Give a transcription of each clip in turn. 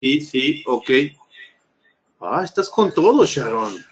Sí, sí, ok. Ah, estás con todo, Sharon.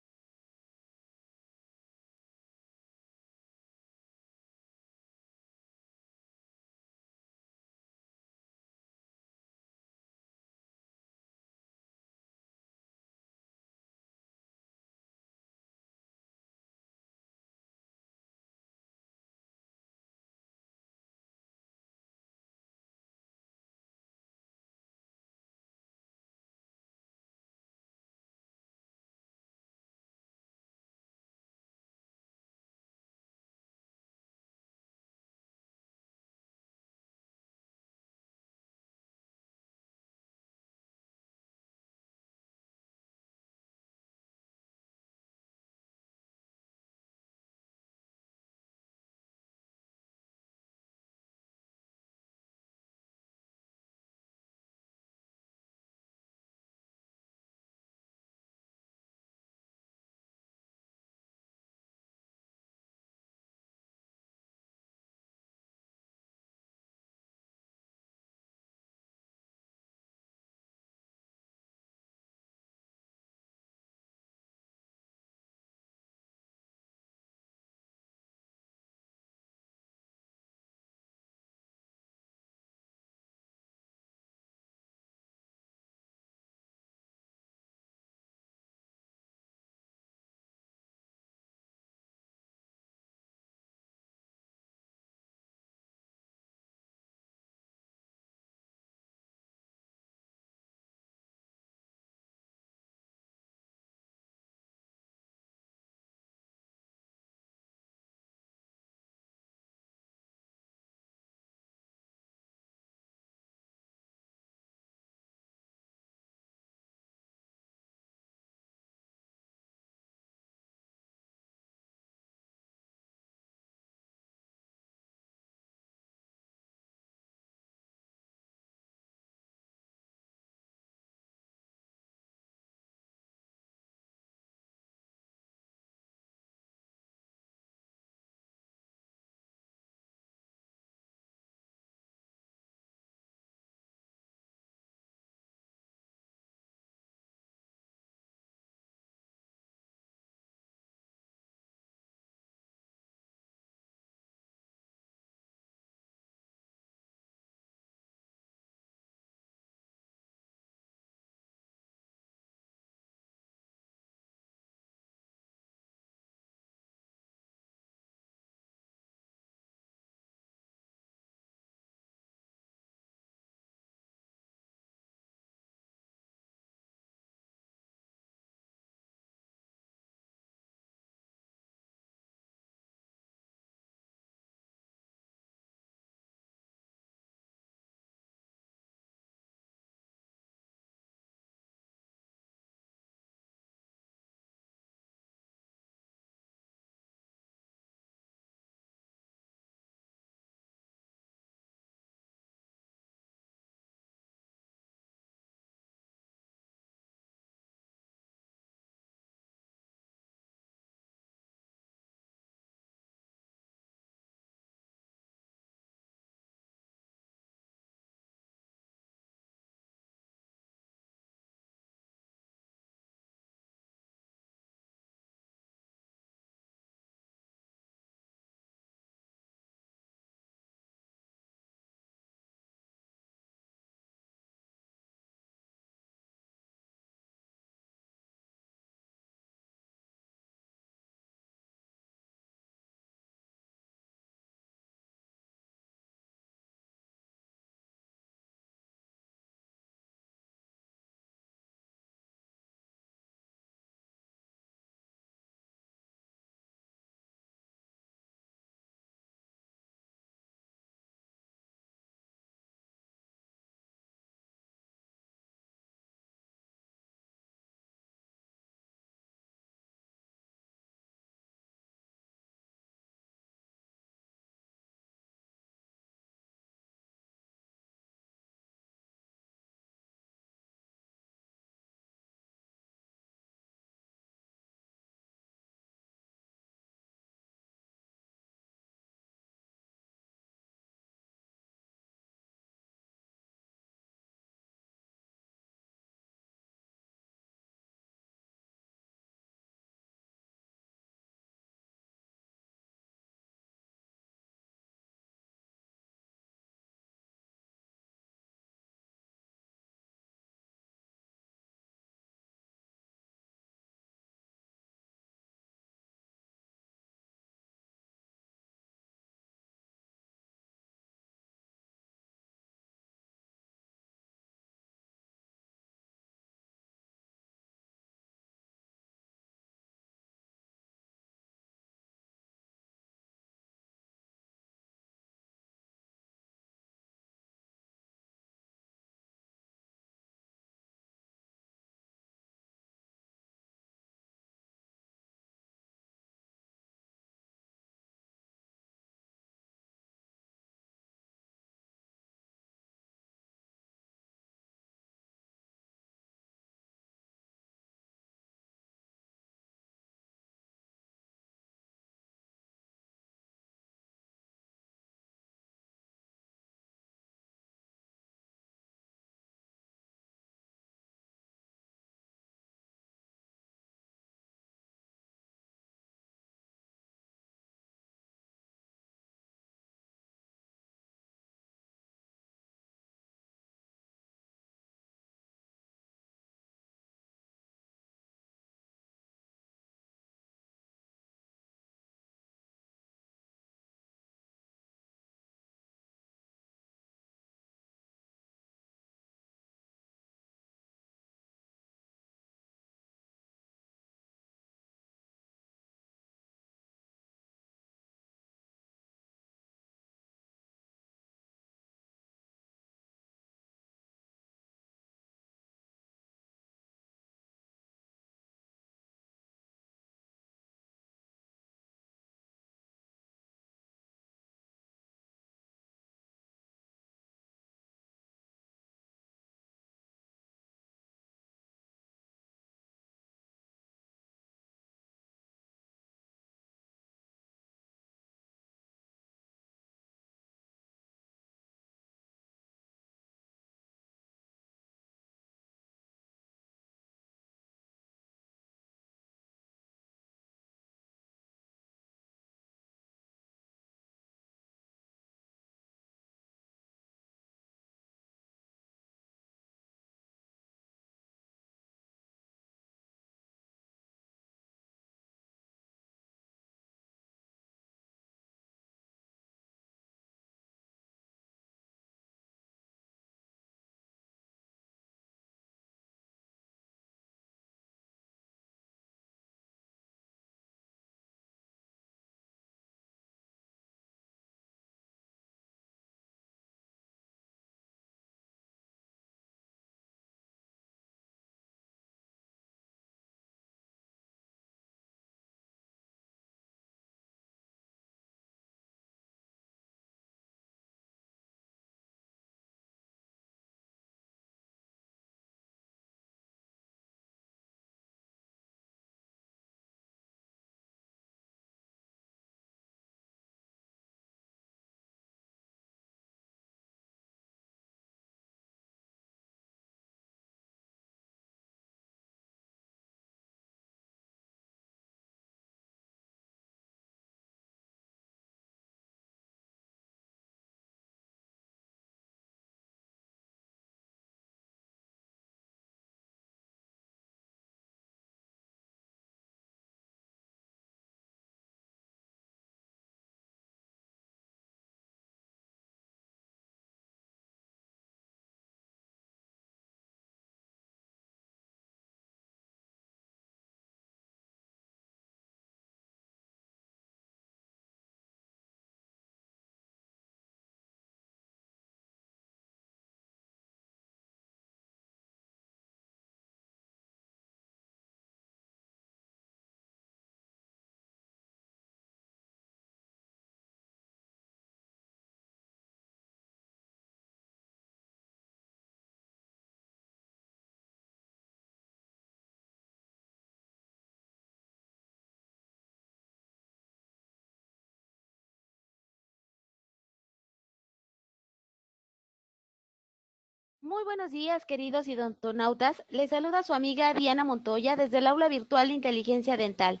Muy buenos días, queridos odontonautas. Les saluda su amiga Diana Montoya desde el aula virtual de Inteligencia Dental.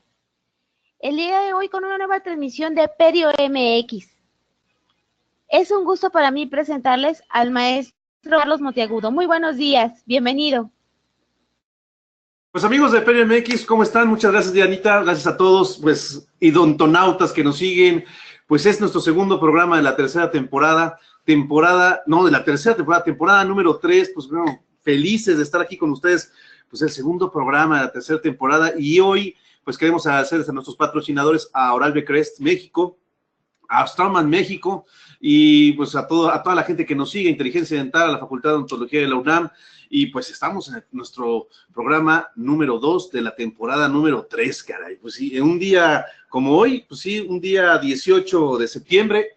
El día de hoy con una nueva transmisión de Perio MX. Es un gusto para mí presentarles al maestro Carlos Monteagudo. Muy buenos días, bienvenido. Pues amigos de Perio MX, ¿cómo están? Muchas gracias, Dianita. Gracias a todos, pues, odontonautas que nos siguen. Pues es nuestro segundo programa de la tercera temporada. Temporada número 3. Pues bueno, felices de estar aquí con ustedes. Pues el segundo programa de la tercera temporada. Y hoy, pues queremos agradecerles a nuestros patrocinadores, a Oral-B Crest México, a Straumann México, y pues a toda la gente que nos sigue, Inteligencia Dental, a la Facultad de Odontología de la UNAM. Y pues estamos en nuestro programa número 2 de la temporada número 3, caray. Pues sí, en un día como hoy, pues sí, un día 18 de septiembre,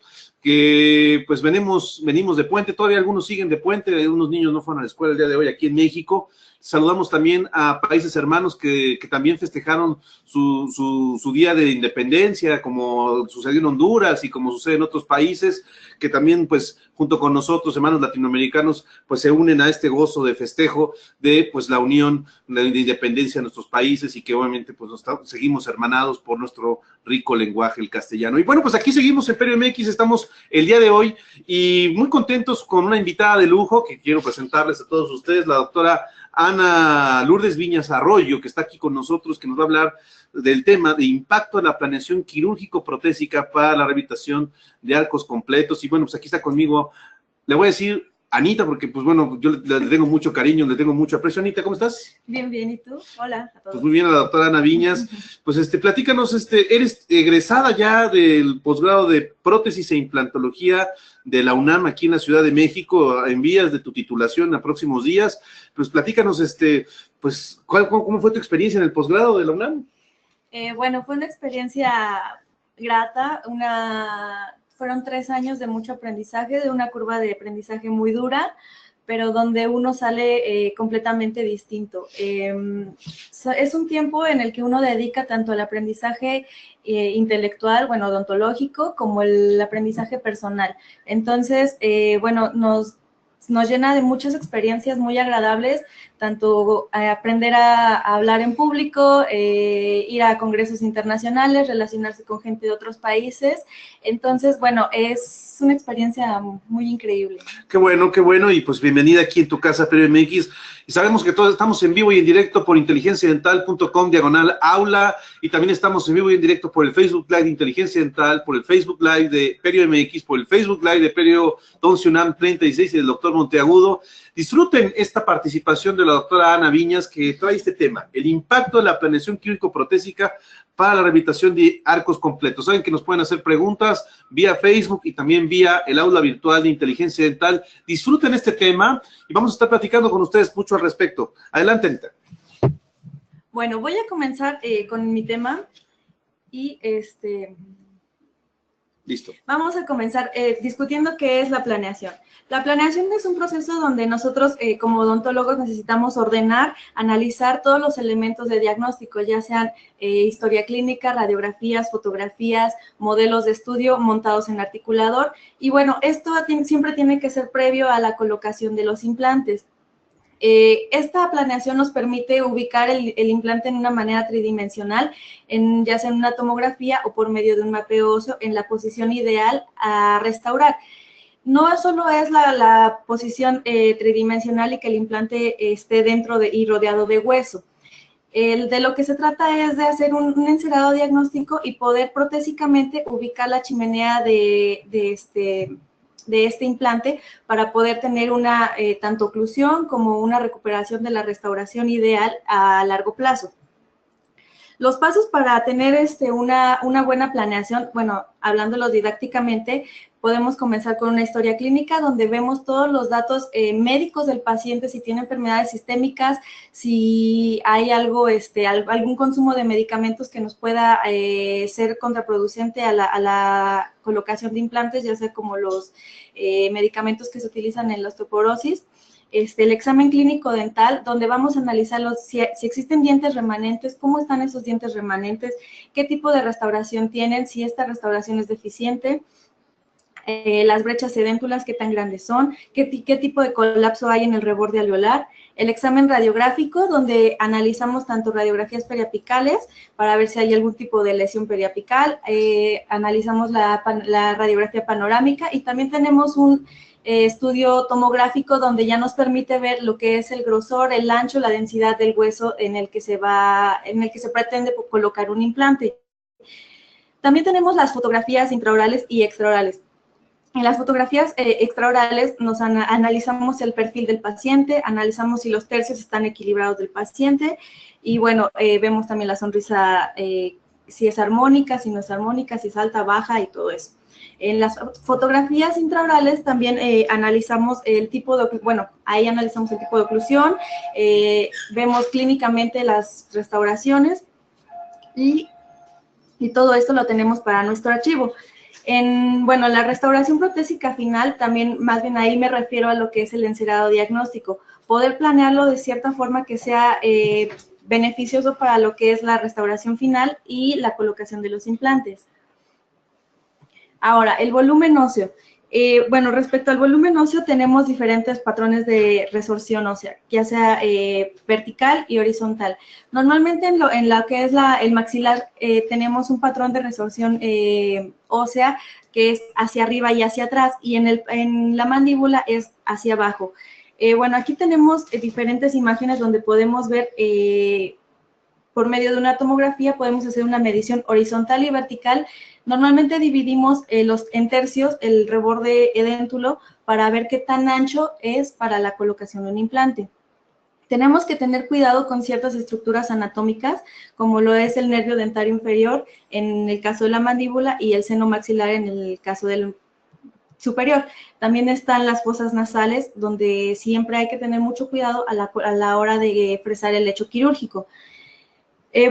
que pues venimos de puente. Todavía algunos siguen de puente, algunos niños no fueron a la escuela el día de hoy aquí en México. Saludamos también a países hermanos que también festejaron su día de independencia, como sucedió en Honduras y como sucede en otros países, que también, pues, junto con nosotros, hermanos latinoamericanos, pues se unen a este gozo de festejo de, pues, la unión de independencia de nuestros países, y que obviamente, pues, seguimos hermanados por nuestro rico lenguaje, el castellano. Y bueno, pues aquí seguimos en Perio MX, estamos el día de hoy y muy contentos con una invitada de lujo que quiero presentarles a todos ustedes, la doctora Ana Lourdes Viñas Arroyo, que está aquí con nosotros, que nos va a hablar del tema de impacto en la planeación quirúrgico-protésica para la rehabilitación de arcos completos. Y bueno, pues aquí está conmigo, le voy a decir Anita, porque pues bueno, yo le tengo mucho cariño, le tengo mucho aprecio. Anita, ¿cómo estás? Bien, bien, ¿y tú? Hola a todos. Pues muy bien, a la doctora Ana Viñas. Pues platícanos, eres egresada ya del posgrado de prótesis e implantología de la UNAM aquí en la Ciudad de México, en vías de tu titulación a próximos días. Pues platícanos, pues, ¿cómo fue tu experiencia en el posgrado de la UNAM? Bueno, fue una experiencia grata, fueron 3 años de mucho aprendizaje, de una curva de aprendizaje muy dura, pero donde uno sale completamente distinto. Es un tiempo en el que uno dedica tanto al aprendizaje intelectual, bueno, odontológico, como el aprendizaje personal. Entonces, bueno, nos llena de muchas experiencias muy agradables, tanto aprender a hablar en público, ir a congresos internacionales, relacionarse con gente de otros países. Entonces, bueno, es una experiencia muy increíble. Qué bueno, y pues bienvenida aquí en tu casa, Perio MX. Y sabemos que todos estamos en vivo y en directo por inteligenciadental.com/aula, y también estamos en vivo y en directo por el Facebook Live de Inteligencia Dental, por el Facebook Live de Perio MX, por el Facebook Live de Perio Doncio UNAM 36 y del doctor Monteagudo. Disfruten esta participación de la doctora Ana Viñas, que trae este tema, el impacto de la planeación quirúrgico-protésica para la rehabilitación de arcos completos. Saben que nos pueden hacer preguntas vía Facebook y también vía el aula virtual de Inteligencia Dental. Disfruten este tema y vamos a estar platicando con ustedes mucho al respecto. Adelante, Anita. Bueno, voy a comenzar con mi tema y Listo. Vamos a comenzar discutiendo qué es la planeación. La planeación es un proceso donde nosotros como odontólogos necesitamos ordenar, analizar todos los elementos de diagnóstico, ya sean historia clínica, radiografías, fotografías, modelos de estudio montados en articulador. Y bueno, esto siempre tiene que ser previo a la colocación de los implantes. Esta planeación nos permite ubicar el implante en una manera tridimensional, ya sea en una tomografía o por medio de un mapeo óseo, en la posición ideal a restaurar. No solo es la posición tridimensional y que el implante esté dentro y rodeado de hueso. De lo que se trata es de hacer un encerado diagnóstico y poder protésicamente ubicar la chimenea de este implante para poder tener una tanto oclusión como una recuperación de la restauración ideal a largo plazo. Los pasos para tener una buena planeación, bueno, hablándolo didácticamente, podemos comenzar con una historia clínica donde vemos todos los datos médicos del paciente, si tiene enfermedades sistémicas, si hay algún consumo de medicamentos que nos pueda ser contraproducente a la colocación de implantes, ya sea como los medicamentos que se utilizan en la osteoporosis. El examen clínico dental, donde vamos a analizar si existen dientes remanentes, cómo están esos dientes remanentes, qué tipo de restauración tienen, si esta restauración es deficiente. las brechas edéntulas, qué tan grandes son, qué tipo de colapso hay en el reborde alveolar, el examen radiográfico, donde analizamos tanto radiografías periapicales para ver si hay algún tipo de lesión periapical, analizamos la radiografía panorámica y también tenemos un estudio tomográfico donde ya nos permite ver lo que es el grosor, el ancho, la densidad del hueso en el que se pretende colocar un implante. También tenemos las fotografías intraorales y extraorales. En las fotografías extraorales nos analizamos el perfil del paciente, analizamos si los tercios están equilibrados del paciente y bueno, vemos también la sonrisa, si es armónica, si no es armónica, si es alta, baja y todo eso. En las fotografías intraorales también analizamos el tipo de, bueno, ahí analizamos el tipo de oclusión, vemos clínicamente las restauraciones y todo esto lo tenemos para nuestro archivo. Bueno, la restauración protésica final, también más bien ahí me refiero a lo que es el encerado diagnóstico. Poder planearlo de cierta forma que sea beneficioso para lo que es la restauración final y la colocación de los implantes. Ahora, el volumen óseo. Bueno, respecto al volumen óseo, tenemos diferentes patrones de resorción ósea, ya sea vertical y horizontal. Normalmente en lo que es el maxilar tenemos un patrón de resorción ósea que es hacia arriba y hacia atrás, y en la mandíbula es hacia abajo. Bueno, aquí tenemos diferentes imágenes donde podemos ver, por medio de una tomografía, podemos hacer una medición horizontal y vertical. Normalmente dividimos en tercios el reborde edéntulo para ver qué tan ancho es para la colocación de un implante. Tenemos que tener cuidado con ciertas estructuras anatómicas, como lo es el nervio dentario inferior en el caso de la mandíbula y el seno maxilar en el caso del superior. También están las fosas nasales, donde siempre hay que tener mucho cuidado a la hora de fresar el lecho quirúrgico.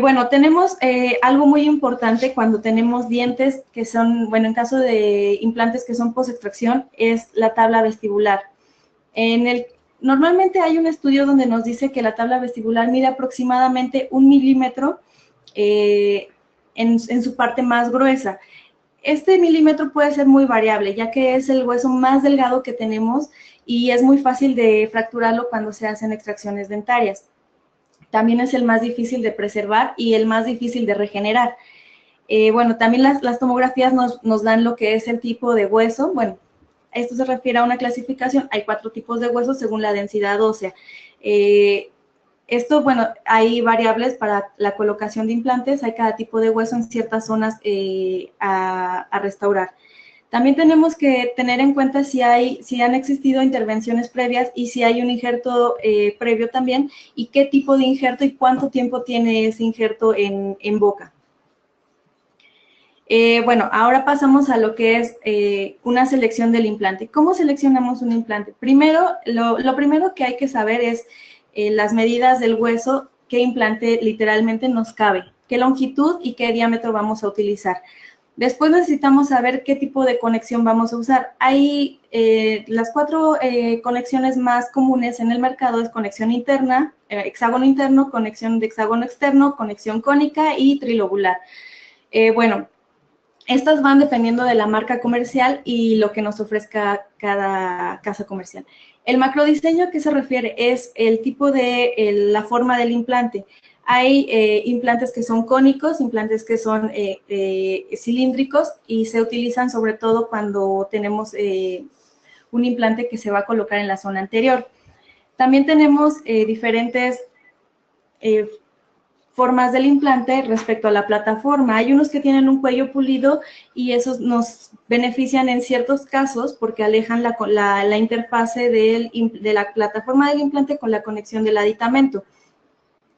Bueno, tenemos algo muy importante cuando tenemos dientes que son, bueno, en caso de implantes que son post-extracción, es la tabla vestibular. Normalmente hay un estudio donde nos dice que la tabla vestibular mide aproximadamente 1 milímetro en su parte más gruesa. Este milímetro puede ser muy variable, ya que es el hueso más delgado que tenemos y es muy fácil de fracturarlo cuando se hacen extracciones dentarias. También es el más difícil de preservar y el más difícil de regenerar. Bueno, también las tomografías nos dan lo que es el tipo de hueso. Bueno, esto se refiere a una clasificación. Hay 4 tipos de huesos según la densidad ósea. Bueno, hay variables para la colocación de implantes. Hay cada tipo de hueso en ciertas zonas a restaurar. También tenemos que tener en cuenta si han existido intervenciones previas y si hay un injerto previo también, y qué tipo de injerto y cuánto tiempo tiene ese injerto en boca. Bueno, ahora pasamos a lo que es una selección del implante. ¿Cómo seleccionamos un implante? Primero, lo primero que hay que saber es las medidas del hueso, qué implante literalmente nos cabe, qué longitud y qué diámetro vamos a utilizar. Después necesitamos saber qué tipo de conexión vamos a usar. Hay las 4 conexiones más comunes en el mercado: es conexión interna, hexágono interno, conexión de hexágono externo, conexión cónica y trilobular. Bueno, estas van dependiendo de la marca comercial y lo que nos ofrezca cada casa comercial. El macrodiseño, ¿a qué se refiere? Es el tipo de la forma del implante. Hay implantes que son cónicos, implantes que son cilíndricos, y se utilizan sobre todo cuando tenemos un implante que se va a colocar en la zona anterior. También tenemos diferentes formas del implante respecto a la plataforma. Hay unos que tienen un cuello pulido y esos nos benefician en ciertos casos porque alejan la interfase de la plataforma del implante con la conexión del aditamento.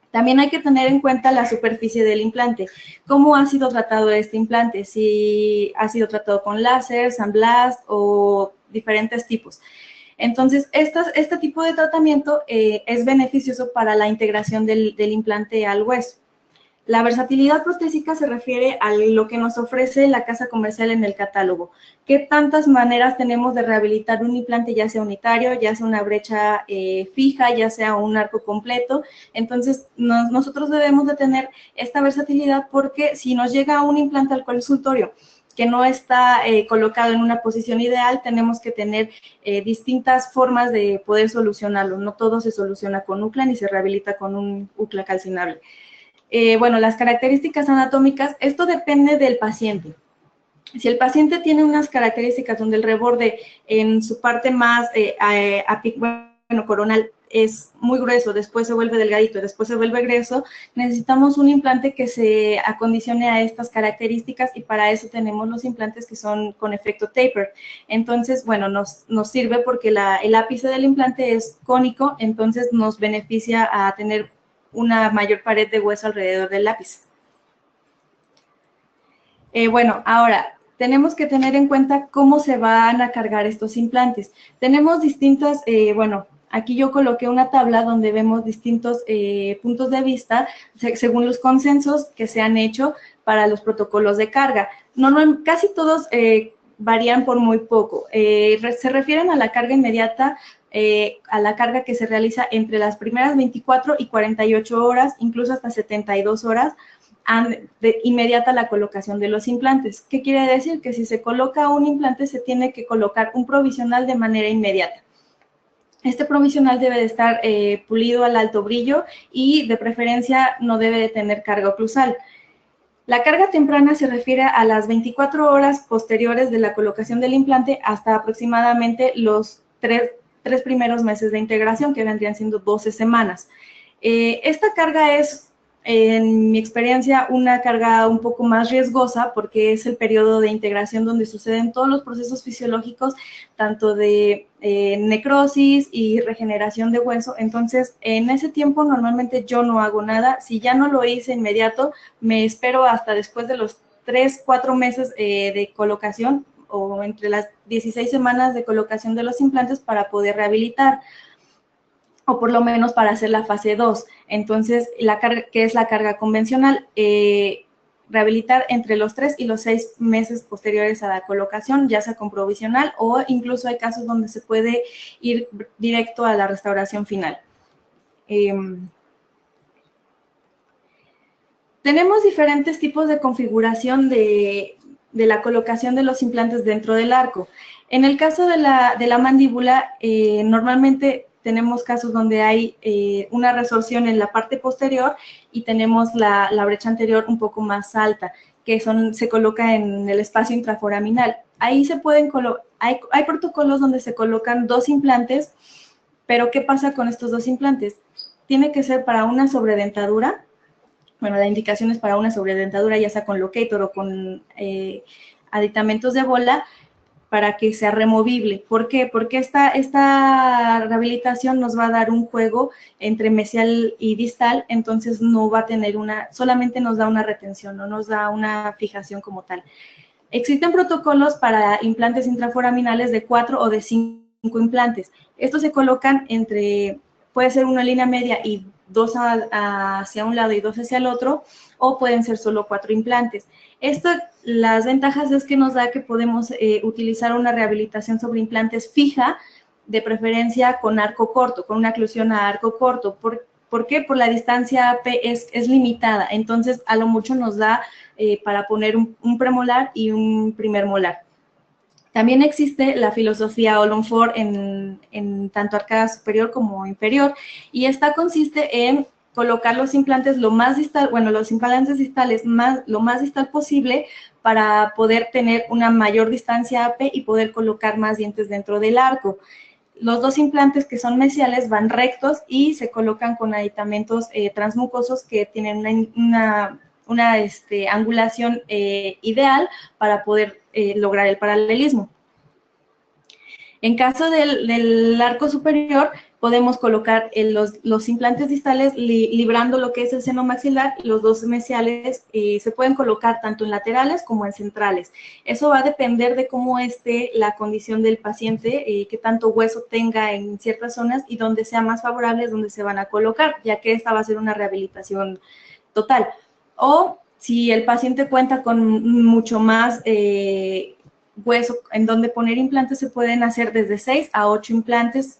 También hay que tener en cuenta la superficie del implante. ¿Cómo ha sido tratado este implante? Si ha sido tratado con láser, sandblast o diferentes tipos. Entonces, este tipo de tratamiento es beneficioso para la integración del implante al hueso. La versatilidad protésica se refiere a lo que nos ofrece la casa comercial en el catálogo. ¿Qué tantas maneras tenemos de rehabilitar un implante, ya sea unitario, ya sea una brecha fija, ya sea un arco completo? Entonces, nosotros debemos de tener esta versatilidad, porque si nos llega un implante al consultorio que no está colocado en una posición ideal, tenemos que tener distintas formas de poder solucionarlo. No todo se soluciona con UCLA ni se rehabilita con un UCLA calcinable. Bueno, las características anatómicas, esto depende del paciente. Si el paciente tiene unas características donde el reborde en su parte más coronal es muy grueso, después se vuelve delgadito, después se vuelve grueso, necesitamos un implante que se acondicione a estas características y para eso tenemos los implantes que son con efecto taper. Entonces, bueno, nos sirve porque el ápice del implante es cónico, entonces nos beneficia a tener una mayor pared de hueso alrededor del lápiz. Bueno, ahora, tenemos que tener en cuenta cómo se van a cargar estos implantes. Tenemos distintas, bueno, aquí yo coloqué una tabla donde vemos distintos puntos de vista según los consensos que se han hecho para los protocolos de carga. Casi todos varían por muy poco. Se refieren a la carga inmediata, a la carga que se realiza entre las primeras 24 y 48 horas, incluso hasta 72 horas, de inmediata la colocación de los implantes. ¿Qué quiere decir? Que si se coloca un implante, se tiene que colocar un provisional de manera inmediata. Este provisional debe de estar pulido al alto brillo y de preferencia no debe de tener carga oclusal. La carga temprana se refiere a las 24 horas posteriores de la colocación del implante hasta aproximadamente los tres primeros meses de integración, que vendrían siendo 12 semanas. Esta carga es, en mi experiencia, una carga un poco más riesgosa porque es el periodo de integración donde suceden todos los procesos fisiológicos, tanto de necrosis y regeneración de hueso. Entonces, en ese tiempo normalmente yo no hago nada. Si ya no lo hice inmediato, me espero hasta después de los 3-4 meses de colocación o entre las 16 semanas de colocación de los implantes para poder rehabilitar, o por lo menos para hacer la fase 2. Entonces, que es la carga convencional, rehabilitar entre los 3 y los 6 meses posteriores a la colocación, ya sea con provisional o incluso hay casos donde se puede ir directo a la restauración final. Tenemos diferentes tipos de configuración de la colocación de los implantes dentro del arco. En el caso de la mandíbula, normalmente tenemos casos donde hay una resorción en la parte posterior y tenemos la brecha anterior un poco más alta, que se coloca en el espacio intraforaminal. Ahí se pueden hay protocolos donde se colocan 2 implantes, pero ¿qué pasa con estos 2 implantes? Tiene que ser para una sobredentadura. Bueno, la indicación es para una sobredentadura, ya sea con locator o con aditamentos de bola, para que sea removible. ¿Por qué? Porque esta rehabilitación nos va a dar un juego entre mesial y distal, entonces no va a tener solamente nos da una retención, no nos da una fijación como tal. Existen protocolos para implantes intraforaminales de 4 o de 5 implantes. Estos se colocan puede ser una línea media y 2 hacia un lado y 2 hacia el otro, o pueden ser solo 4 implantes. Las ventajas es que nos da que podemos utilizar una rehabilitación sobre implantes fija, de preferencia con arco corto, con una oclusión a arco corto. ¿Por qué? Por la distancia AP es limitada, entonces a lo mucho nos da para poner un premolar y un primer molar. También existe la filosofía Ollon-Ford en tanto arcada superior como inferior, y esta consiste en colocar los implantes lo más distal, bueno, los implantes distales lo más distal posible para poder tener una mayor distancia AP y poder colocar más dientes dentro del arco. Los 2 implantes que son mesiales van rectos y se colocan con aditamentos transmucosos que tienen una angulación ideal para poder lograr el paralelismo. En caso del arco superior, podemos colocar los implantes distales librando lo que es el seno maxilar. Los 2 mesiales se pueden colocar tanto en laterales como en centrales. Eso va a depender de cómo esté la condición del paciente, qué tanto hueso tenga en ciertas zonas y donde sea más favorable es donde se van a colocar, ya que esta va a ser una rehabilitación total. O si el paciente cuenta con mucho más hueso en donde poner implantes, se pueden hacer desde 6 a 8 implantes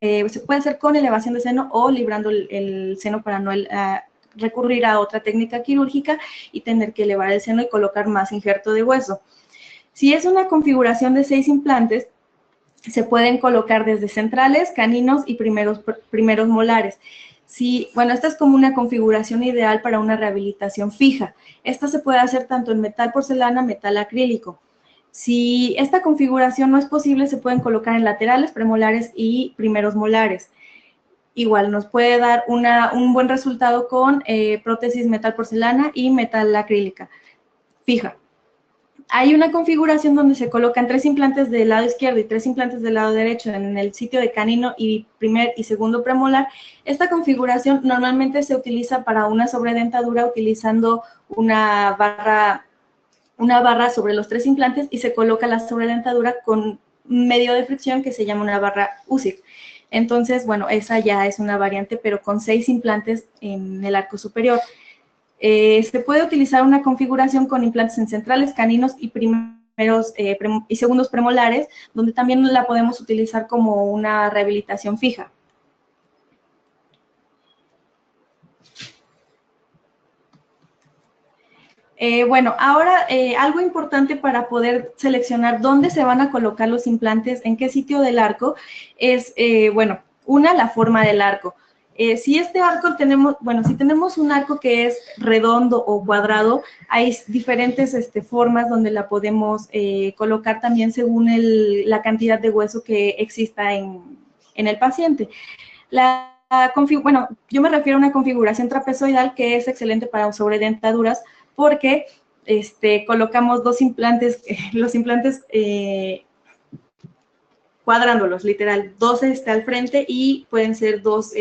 se puede hacer con elevación de seno o librando el seno para no recurrir a otra técnica quirúrgica y tener que elevar el seno y colocar más injerto de hueso. Si es una configuración de 6 implantes, se pueden colocar desde centrales, caninos y primeros molares. Bueno, esta es como una configuración ideal para una rehabilitación fija. Esta se puede hacer tanto en metal porcelana, metal acrílico. Si esta configuración no es posible, se pueden colocar en laterales, premolares y primeros molares. Igual nos puede dar un buen resultado con prótesis metal porcelana y metal acrílica fija. Hay una configuración donde se colocan 3 implantes del lado izquierdo y 3 implantes del lado derecho en el sitio de canino y primer y segundo premolar. Esta configuración normalmente se utiliza para una sobredentadura utilizando una barra sobre los 3 implantes y se coloca la sobredentadura con un medio de fricción que se llama una barra USIC. Entonces, bueno, esa ya es una variante, pero con 6 implantes en el arco superior. Se puede utilizar una configuración con implantes en centrales, caninos y primeros y segundos premolares, donde también la podemos utilizar como una rehabilitación fija. Bueno, ahora algo importante para poder seleccionar dónde se van a colocar los implantes, en qué sitio del arco, es, bueno, la forma del arco. Si este arco si tenemos un arco que es redondo o cuadrado, hay diferentes formas donde la podemos colocar también según la cantidad de hueso que exista en el paciente. Bueno, yo me refiero a una configuración trapezoidal que es excelente para sobredentaduras porque colocamos 2 implantes, los implantes cuadrándolos, literal, 2 al frente y pueden ser 2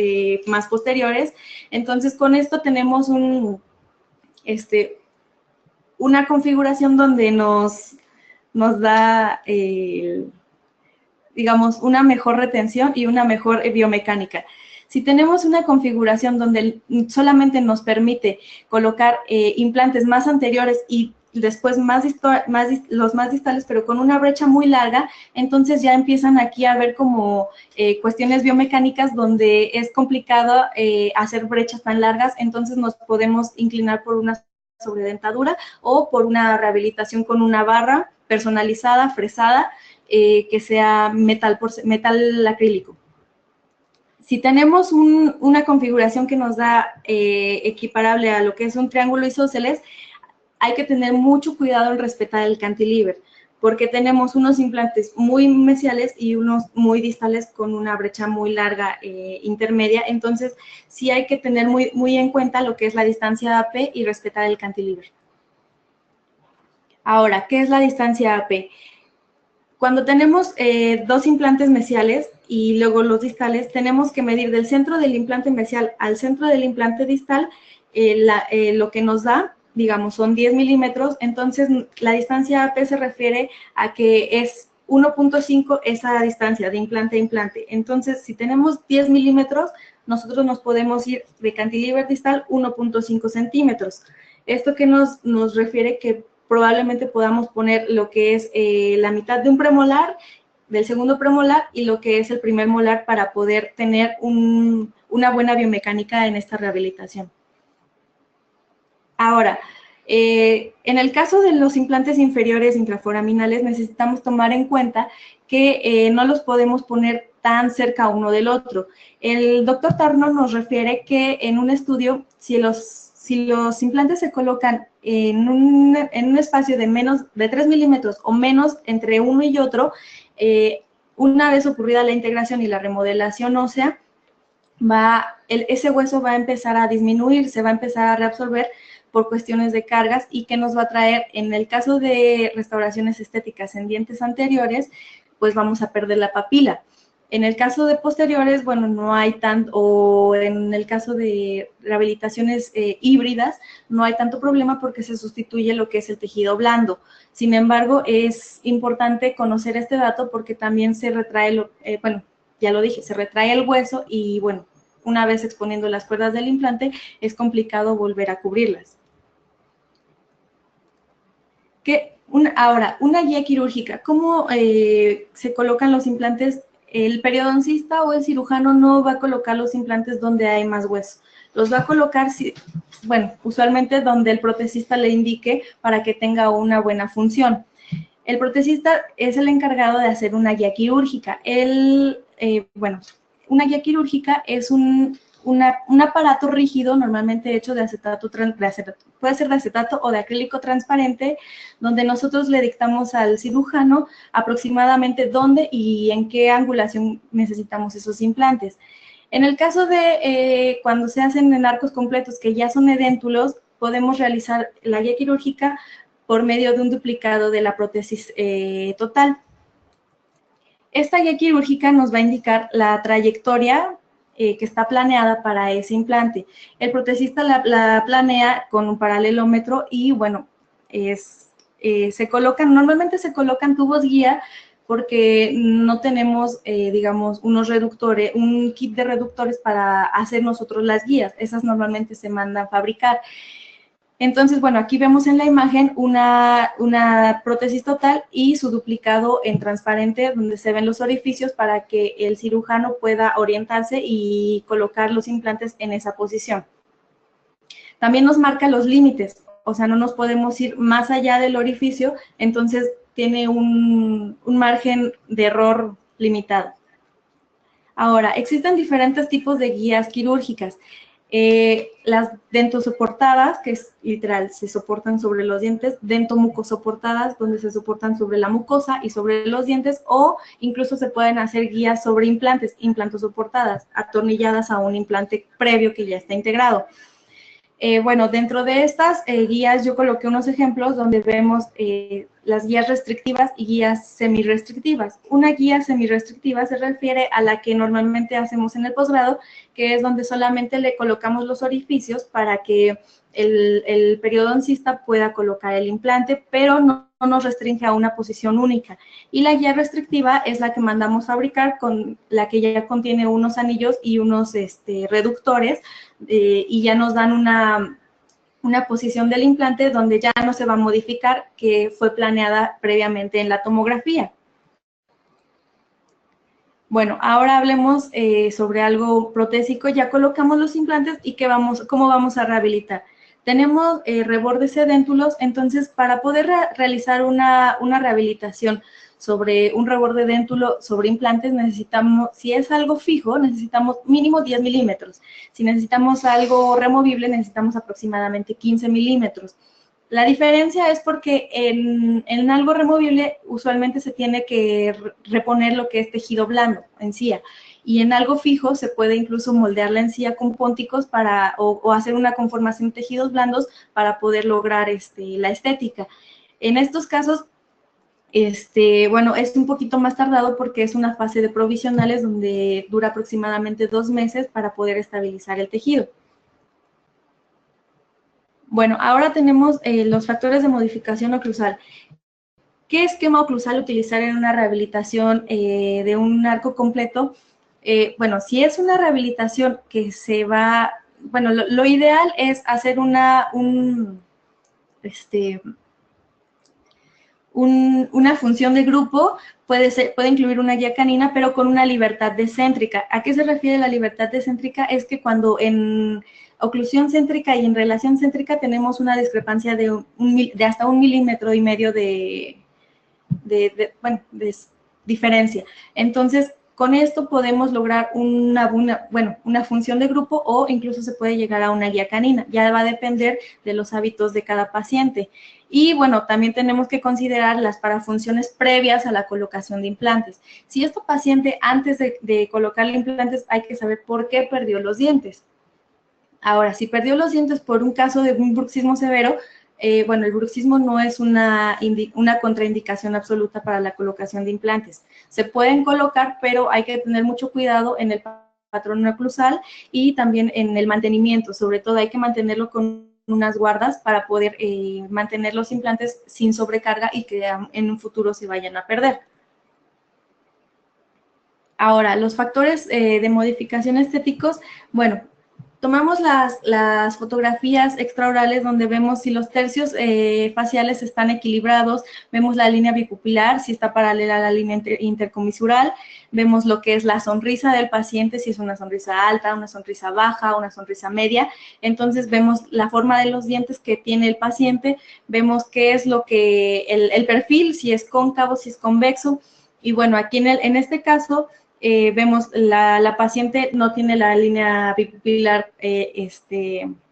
más posteriores. Entonces, con esto tenemos una configuración donde nos da, digamos, una mejor retención y una mejor biomecánica. Si tenemos una configuración donde solamente nos permite colocar implantes más anteriores y después los más distales, pero con una brecha muy larga, entonces ya empiezan aquí a haber como cuestiones biomecánicas donde es complicado hacer brechas tan largas, entonces nos podemos inclinar por una sobredentadura o por una rehabilitación con una barra personalizada, fresada, que sea metal acrílico. Si tenemos una configuración que nos da equiparable a lo que es un triángulo isósceles, hay que tener mucho cuidado en respetar el cantilever, porque tenemos unos implantes muy mesiales y unos muy distales con una brecha muy larga intermedia, entonces sí hay que tener muy en cuenta lo que es la distancia AP y respetar el cantilever. Ahora, ¿qué es la distancia AP? Cuando tenemos 2 implantes mesiales y luego los distales, tenemos que medir del centro del implante mesial al centro del implante distal, lo que nos da, digamos, son 10 milímetros, entonces la distancia AP se refiere a que es 1.5 esa distancia de implante a implante. Entonces, si tenemos 10 milímetros, nosotros nos podemos ir de cantilever distal 1.5 centímetros. Esto que nos refiere que probablemente podamos poner lo que es la mitad de un premolar, del segundo premolar y lo que es el primer molar para poder tener una buena biomecánica en esta rehabilitación. Ahora, en el caso de los implantes inferiores intraforaminales necesitamos tomar en cuenta que no los podemos poner tan cerca uno del otro. El doctor Tarno nos refiere que en un estudio, si los implantes se colocan en un espacio de 3 milímetros o menos entre uno y otro, una vez ocurrida la integración y la remodelación ósea, ese hueso va a empezar a disminuir, se va a empezar a reabsorber por cuestiones de cargas y que nos va a traer, en el caso de restauraciones estéticas en dientes anteriores, pues vamos a perder la papila. En el caso de posteriores, bueno, no hay tanto, o en el caso de rehabilitaciones híbridas, no hay tanto problema porque se sustituye lo que es el tejido blando. Sin embargo, es importante conocer este dato porque también se retrae, bueno, ya lo dije, se retrae el hueso y, bueno, una vez exponiendo las cuerdas del implante, es complicado volver a cubrirlas. Ahora, una guía quirúrgica, ¿cómo se colocan los implantes? El periodoncista o el cirujano no va a colocar los implantes donde hay más hueso. Los va a colocar, bueno, usualmente donde el protesista le indique para que tenga una buena función. El protesista es el encargado de hacer una guía quirúrgica. Bueno, una guía quirúrgica es un aparato rígido, normalmente hecho de acetato, puede ser de acetato o de acrílico transparente, donde nosotros le dictamos al cirujano aproximadamente dónde y en qué angulación necesitamos esos implantes. En el caso de cuando se hacen en arcos completos que ya son edéntulos, podemos realizar la guía quirúrgica por medio de un duplicado de la prótesis total. Esta guía quirúrgica nos va a indicar la trayectoria que está planeada para ese implante. El protesista la planea con un paralelómetro y, bueno, normalmente se colocan tubos guía porque no tenemos, digamos, un kit de reductores para hacer nosotros las guías. Esas normalmente se mandan a fabricar. Entonces, bueno, aquí vemos en la imagen una prótesis total y su duplicado en transparente, donde se ven los orificios para que el cirujano pueda orientarse y colocar los implantes en esa posición. También nos marca los límites, o sea, no nos podemos ir más allá del orificio, entonces tiene un margen de error limitado. Ahora, existen diferentes tipos de guías quirúrgicas. Las dentosoportadas, que es literal, se soportan sobre los dientes, dentomucosoportadas, donde se soportan sobre la mucosa y sobre los dientes, o incluso se pueden hacer guías sobre implantes, implantosoportadas, atornilladas a un implante previo que ya está integrado. Bueno, dentro de estas guías yo coloqué unos ejemplos donde vemos las guías restrictivas y guías semirestrictivas. Una guía semirestrictiva se refiere a la que normalmente hacemos en el posgrado, que es donde solamente le colocamos los orificios para que el periodoncista pueda colocar el implante, pero no nos restringe a una posición única. Y la guía restrictiva es la que mandamos fabricar, con la que ya contiene unos anillos y unos reductores, y ya nos dan una posición del implante donde ya no se va a modificar, que fue planeada previamente en la tomografía. Bueno, ahora hablemos sobre algo protésico. Ya colocamos los implantes y cómo vamos a rehabilitar. Tenemos rebordes edéntulos, entonces para poder realizar una rehabilitación sobre un reborde edéntulo sobre implantes necesitamos, si es algo fijo, necesitamos mínimo 10 milímetros. Si necesitamos algo removible, necesitamos aproximadamente 15 milímetros. La diferencia es porque en algo removible usualmente se tiene que reponer lo que es tejido blando, encía, y en algo fijo se puede incluso moldear la encía con pónticos o hacer una conformación de tejidos blandos para poder lograr la estética. En estos casos, bueno, es un poquito más tardado porque es una fase de provisionales donde dura aproximadamente 2 meses para poder estabilizar el tejido. Bueno, ahora tenemos los factores de modificación oclusal. ¿Qué esquema oclusal utilizar en una rehabilitación de un arco completo? Bueno, si es una rehabilitación que se va, bueno, lo ideal es hacer una función de grupo, puede incluir una guía canina, pero con una libertad decéntrica. ¿A qué se refiere la libertad decéntrica? Es que cuando en oclusión céntrica y en relación céntrica tenemos una discrepancia de hasta 1,5 milímetros de diferencia. Entonces, con esto podemos lograr una función de grupo o incluso se puede llegar a una guía canina. Ya va a depender de los hábitos de cada paciente. Y bueno, también tenemos que considerar las parafunciones previas a la colocación de implantes. Si este paciente antes de colocarle implantes hay que saber por qué perdió los dientes. Ahora, si perdió los dientes por un caso de un bruxismo severo, bueno, el bruxismo no es una contraindicación absoluta para la colocación de implantes. Se pueden colocar, pero hay que tener mucho cuidado en el patrón oclusal y también en el mantenimiento. Sobre todo hay que mantenerlo con unas guardas para poder mantener los implantes sin sobrecarga y que en un futuro se vayan a perder. Ahora, los factores de modificación estéticos, bueno, tomamos las fotografías extraorales donde vemos si los tercios faciales están equilibrados, vemos la línea bipupilar, si está paralela a la línea intercomisural, vemos lo que es la sonrisa del paciente, si es una sonrisa alta, una sonrisa baja, una sonrisa media. Entonces vemos la forma de los dientes que tiene el paciente, vemos qué es lo que, el perfil, si es cóncavo, si es convexo. Y bueno, aquí en este caso vemos la paciente no tiene la línea bipupilar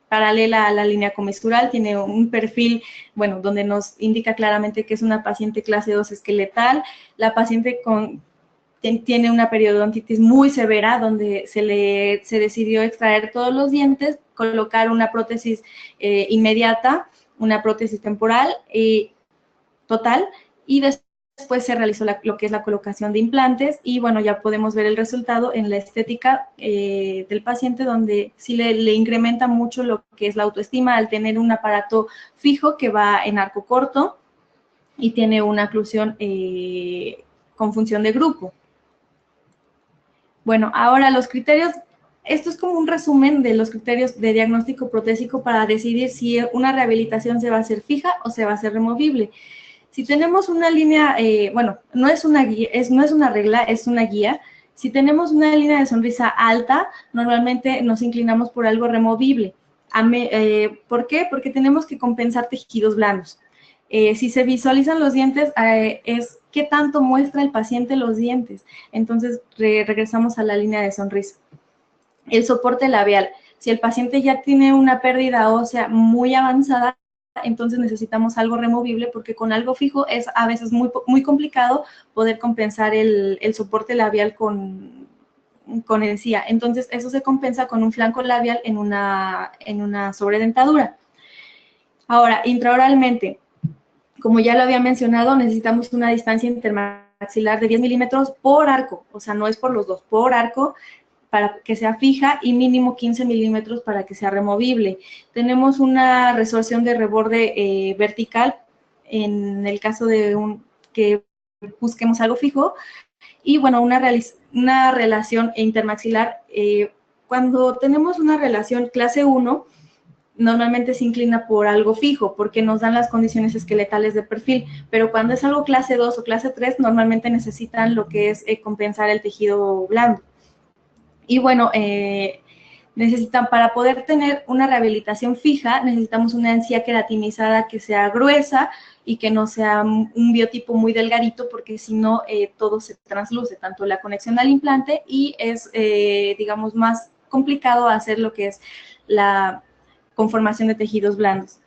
paralela a la línea comisural, tiene un perfil, bueno, donde nos indica claramente que es una paciente clase 2 esqueletal. La paciente tiene una periodontitis muy severa, donde se decidió extraer todos los dientes, colocar una prótesis inmediata, una prótesis temporal total, y después se realizó lo que es la colocación de implantes, y bueno, ya podemos ver el resultado en la estética del paciente, donde sí le incrementa mucho lo que es la autoestima al tener un aparato fijo que va en arco corto y tiene una oclusión con función de grupo. Bueno, ahora los criterios, esto es como un resumen de los criterios de diagnóstico protésico para decidir si una rehabilitación se va a hacer fija o se va a hacer removible. Si tenemos una línea, bueno, no es una guía, no es una regla, es una guía. Si tenemos una línea de sonrisa alta, normalmente nos inclinamos por algo removible. ¿Por qué? Porque tenemos que compensar tejidos blandos. Si se visualizan los dientes, es qué tanto muestra el paciente los dientes. Entonces, regresamos a la línea de sonrisa. El soporte labial. Si el paciente ya tiene una pérdida ósea muy avanzada, entonces necesitamos algo removible, porque con algo fijo es a veces muy complicado poder compensar el soporte labial con encía. Entonces, eso se compensa con un flanco labial en una sobredentadura. Ahora, intraoralmente, como ya lo había mencionado, necesitamos una distancia intermaxilar de 10 milímetros por arco, o sea, no es por los dos, por arco, para que sea fija, y mínimo 15 milímetros para que sea removible. Tenemos una resorción de reborde vertical en el caso de que busquemos algo fijo, y bueno, una relación intermaxilar. Cuando tenemos una relación clase 1, normalmente se inclina por algo fijo, porque nos dan las condiciones esqueletales de perfil, pero cuando es algo clase 2 o clase 3, normalmente necesitan lo que es compensar el tejido blando. Y bueno, para poder tener una rehabilitación fija, necesitamos una encía queratinizada que sea gruesa y que no sea un biotipo muy delgadito, porque si no, todo se transluce, tanto la conexión al implante, y es, digamos, más complicado hacer lo que es la conformación de tejidos blandos.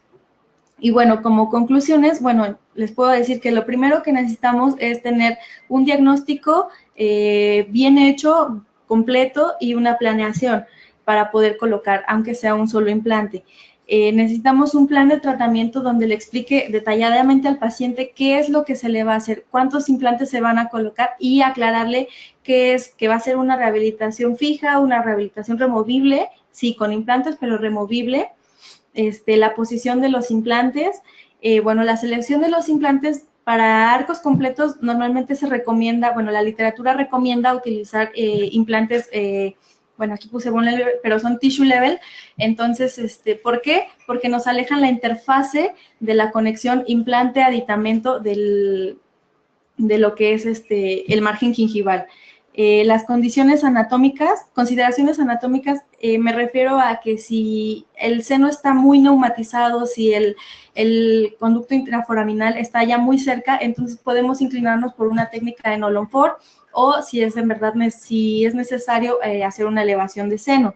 Y bueno, como conclusiones, bueno, les puedo decir que lo primero que necesitamos es tener un diagnóstico bien hecho, completo, y una planeación para poder colocar, aunque sea un solo implante. Necesitamos un plan de tratamiento donde le explique detalladamente al paciente qué es lo que se le va a hacer, cuántos implantes se van a colocar, y aclararle que va a ser una rehabilitación fija, una rehabilitación removible, sí, con implantes, pero removible. La posición de los implantes. Bueno, la selección de los implantes para arcos completos normalmente se recomienda, bueno, la literatura recomienda utilizar implantes, bueno, aquí puse bone level, pero son tissue level. Entonces, ¿por qué? Porque nos alejan la interfase de la conexión implante-aditamento de lo que es el margen gingival. Las condiciones anatómicas, consideraciones anatómicas, me refiero a que si el seno está muy neumatizado, si el conducto intraforaminal está ya muy cerca, entonces podemos inclinarnos por una técnica de Nolan 4, o si es en verdad, si es necesario hacer una elevación de seno.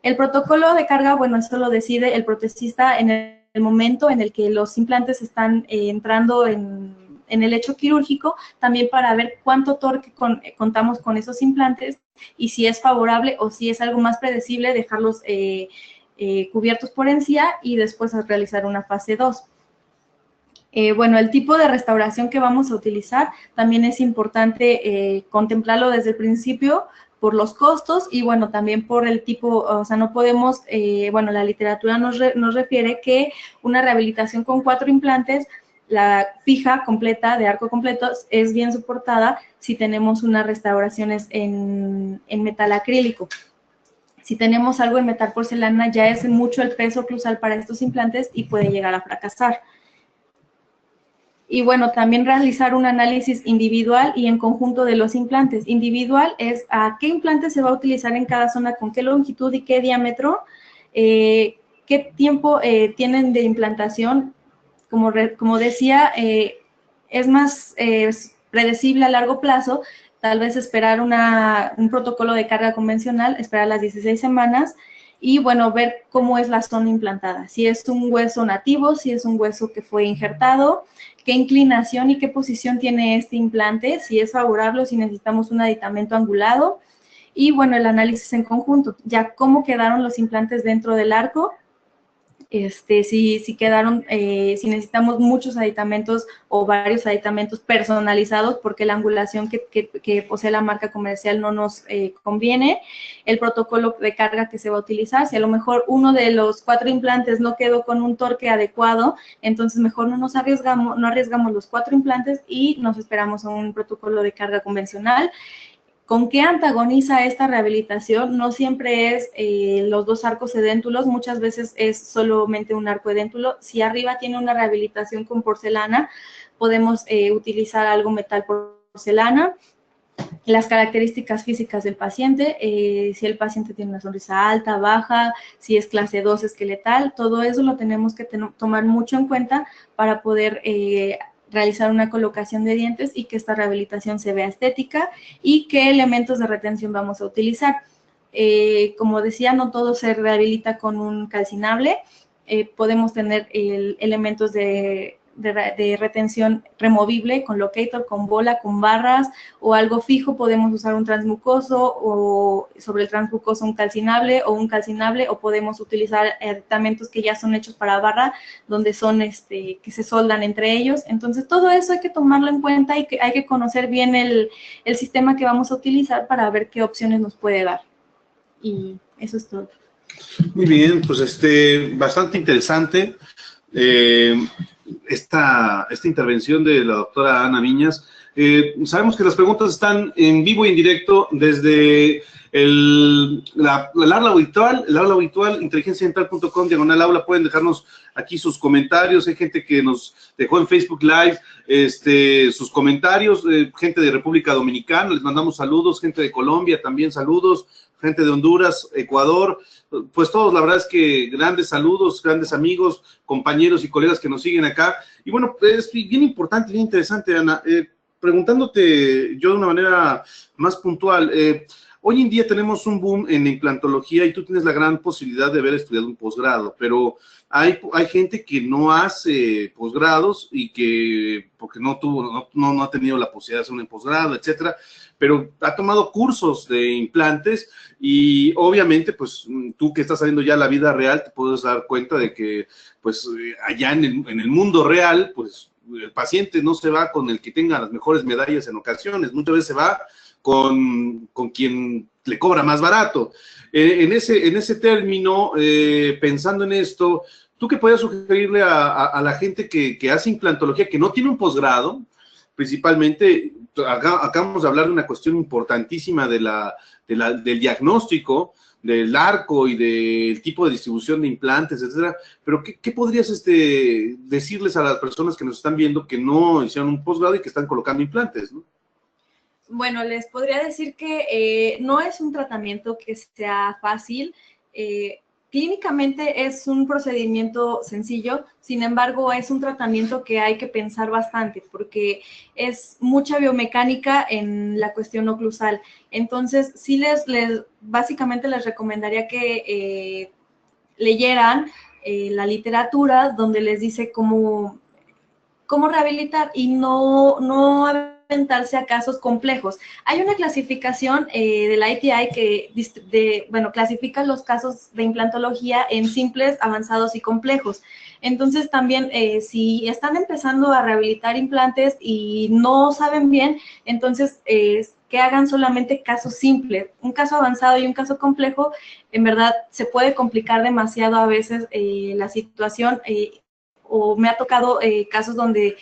El protocolo de carga, bueno, eso lo decide el protesista en el momento en el que los implantes están entrando en el hecho quirúrgico, también para ver cuánto torque contamos con esos implantes, y si es favorable o si es algo más predecible, dejarlos cubiertos por encía y después realizar una fase 2. Bueno, el tipo de restauración que vamos a utilizar también es importante contemplarlo desde el principio, por los costos, y bueno, también por el tipo, o sea, no podemos, bueno, la literatura nos refiere que una rehabilitación con 4 implantes, la fija, completa, de arco completo, es bien soportada si tenemos unas restauraciones en metal acrílico. Si tenemos algo en metal porcelana, ya es mucho el peso oclusal para estos implantes y puede llegar a fracasar. Y bueno, también realizar un análisis individual y en conjunto de los implantes. Individual es a qué implante se va a utilizar en cada zona, con qué longitud y qué diámetro, qué tiempo tienen de implantación. Como decía, es más predecible a largo plazo, tal vez esperar un protocolo de carga convencional, esperar las 16 semanas, y bueno, ver cómo es la zona implantada, si es un hueso nativo, si es un hueso que fue injertado, qué inclinación y qué posición tiene este implante, si es favorable o si necesitamos un aditamento angulado, y bueno, el análisis en conjunto, ya cómo quedaron los implantes dentro del arco, si quedaron, si necesitamos muchos aditamentos o varios aditamentos personalizados porque la angulación que posee la marca comercial no nos conviene, el protocolo de carga que se va a utilizar, si a lo mejor uno de los 4 implantes no quedó con un torque adecuado, entonces mejor no arriesgamos los 4 implantes y nos esperamos a un protocolo de carga convencional. ¿Con qué antagoniza esta rehabilitación? No siempre es los 2 arcos edéntulos, muchas veces es solamente un arco edéntulo. Si arriba tiene una rehabilitación con porcelana, podemos utilizar algo metal porcelana. Las características físicas del paciente, si el paciente tiene una sonrisa alta, baja, si es clase 2 esqueletal, todo eso lo tenemos que tomar mucho en cuenta para poder realizar una colocación de dientes y que esta rehabilitación se vea estética y qué elementos de retención vamos a utilizar. Como decía, no todo se rehabilita con un calcinable, podemos tener elementos de retención removible con locator, con bola, con barras o algo fijo. Podemos usar un transmucoso o sobre el transmucoso un calcinable o podemos utilizar aditamentos que ya son hechos para barra, donde son que se soldan entre ellos. Entonces todo eso hay que tomarlo en cuenta y que hay que conocer bien el sistema que vamos a utilizar para ver qué opciones nos puede dar. Y eso es todo. Muy bien, pues bastante interesante esta intervención de la doctora Ana Viñas. Sabemos que las preguntas están en vivo y en directo desde el aula habitual, inteligenciadental.com/aula. Pueden dejarnos aquí sus comentarios. Hay gente que nos dejó en Facebook Live sus comentarios, gente de República Dominicana, les mandamos saludos, gente de Colombia también saludos, gente de Honduras, Ecuador, pues todos, la verdad es que grandes saludos, grandes amigos, compañeros y colegas que nos siguen acá. Y bueno, es bien importante, bien interesante, Ana, preguntándote yo de una manera más puntual, hoy en día tenemos un boom en implantología y tú tienes la gran posibilidad de haber estudiado un posgrado, pero hay gente que no hace posgrados y que, porque no ha tenido la posibilidad de hacer un posgrado, etcétera, pero ha tomado cursos de implantes y obviamente, pues, tú que estás saliendo ya a la vida real, te puedes dar cuenta de que, pues, allá en el mundo real, pues, el paciente no se va con el que tenga las mejores medallas en ocasiones, muchas veces se va con quien le cobra más barato. En ese término, pensando en esto, ¿tú qué podrías sugerirle a la gente que hace implantología, que no tiene un posgrado? Principalmente, acabamos de hablar de una cuestión importantísima del diagnóstico, del arco y del tipo de distribución de implantes, etcétera, pero ¿qué podrías decirles a las personas que nos están viendo que no hicieron un posgrado y que están colocando implantes, ¿no? Bueno, les podría decir que no es un tratamiento que sea fácil. Clínicamente es un procedimiento sencillo, sin embargo, es un tratamiento que hay que pensar bastante porque es mucha biomecánica en la cuestión oclusal. Entonces, sí básicamente les recomendaría que leyeran la literatura donde les dice cómo rehabilitar y no aventarse a casos complejos. Hay una clasificación de la ITI que clasifica los casos de implantología en simples, avanzados y complejos. Entonces también si están empezando a rehabilitar implantes y no saben bien, entonces que hagan solamente casos simples. Un caso avanzado y un caso complejo, en verdad se puede complicar demasiado a veces la situación, o me ha tocado casos donde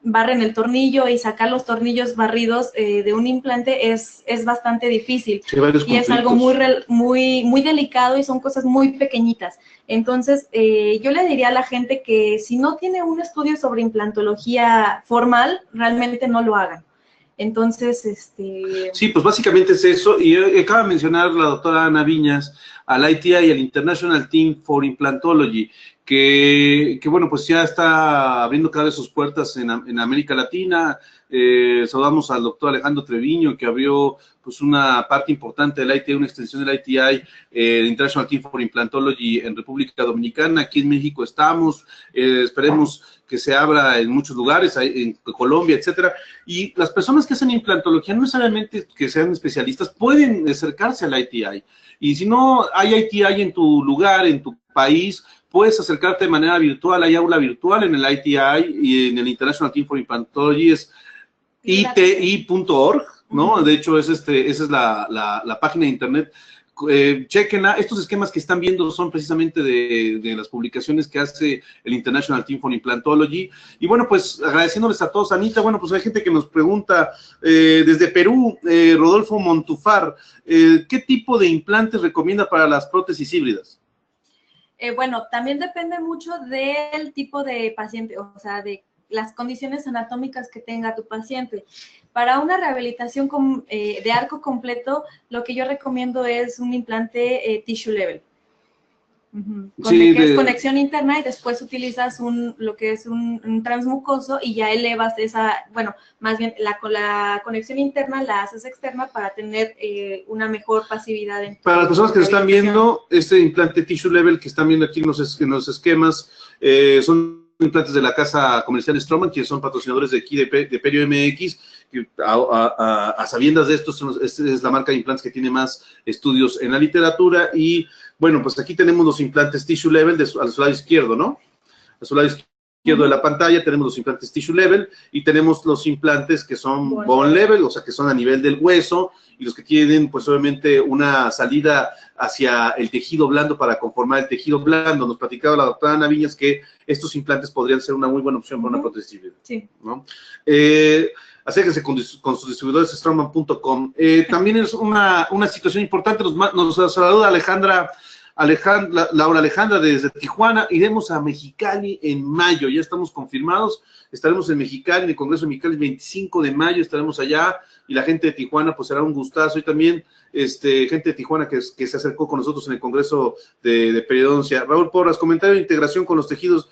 barren el tornillo y sacar los tornillos barridos de un implante es bastante difícil. Sí, varios y es algo muy delicado y son cosas muy pequeñitas. Entonces, yo le diría a la gente que si no tiene un estudio sobre implantología formal, realmente no lo hagan. Entonces, Sí, pues básicamente es eso, y acaba de mencionar la doctora Ana Viñas al ITI y al International Team for Implantology, que bueno, pues ya está abriendo cada vez sus puertas en América Latina. Saludamos al doctor Alejandro Treviño, que abrió pues una parte importante del ITI, una extensión del ITI, el International Team for Implantology en República Dominicana. Aquí en México estamos, esperemos que se abra en muchos lugares, en Colombia, etcétera. Y las personas que hacen implantología, no necesariamente que sean especialistas, pueden acercarse al ITI. Y si no hay ITI en tu lugar, en tu país, puedes acercarte de manera virtual, hay aula virtual en el ITI y en el International Team for Implantology, es iti.org, ¿no? De hecho, esa es la página de internet. Chequenla, estos esquemas que están viendo son precisamente de las publicaciones que hace el International Team for Implantology. Y bueno, pues agradeciéndoles a todos. Anita, bueno, pues hay gente que nos pregunta desde Perú, Rodolfo Montufar, ¿qué tipo de implantes recomienda para las prótesis híbridas? Bueno, también depende mucho del tipo de paciente, o sea, de las condiciones anatómicas que tenga tu paciente. Para una rehabilitación de arco completo, lo que yo recomiendo es un implante tissue level. Sí, que es conexión interna y después utilizas lo que es un transmucoso y ya elevas bueno, más bien la conexión interna la haces externa para tener una mejor pasividad. Para las personas que nos están viendo, este implante tissue level que están viendo aquí en los esquemas, son implantes de la casa comercial Straumann, que son patrocinadores de aquí de Perio MX, que a sabiendas de esto, esta es la marca de implantes que tiene más estudios en la literatura. Y bueno, pues aquí tenemos los implantes tissue level al lado izquierdo, ¿no? Al lado izquierdo de la pantalla tenemos los implantes tissue level y tenemos los implantes que son bone level, o sea, que son a nivel del hueso, y los que tienen, pues, obviamente, una salida hacia el tejido blando para conformar el tejido blando. Nos platicaba la doctora Ana Viñas que estos implantes podrían ser una muy buena opción para una prótesis híbrida. Sí. ¿No? Acérquense con sus distribuidores Straumann.com. También es una situación importante, nos saluda Laura Alejandra desde Tijuana. Iremos a Mexicali en mayo, ya estamos confirmados, estaremos en Mexicali, en el Congreso de Mexicali, el 25 de mayo estaremos allá, y la gente de Tijuana, pues será un gustazo. Y también gente de Tijuana que se acercó con nosotros en el Congreso de Periodoncia. Raúl Porras, comentario de integración con los tejidos,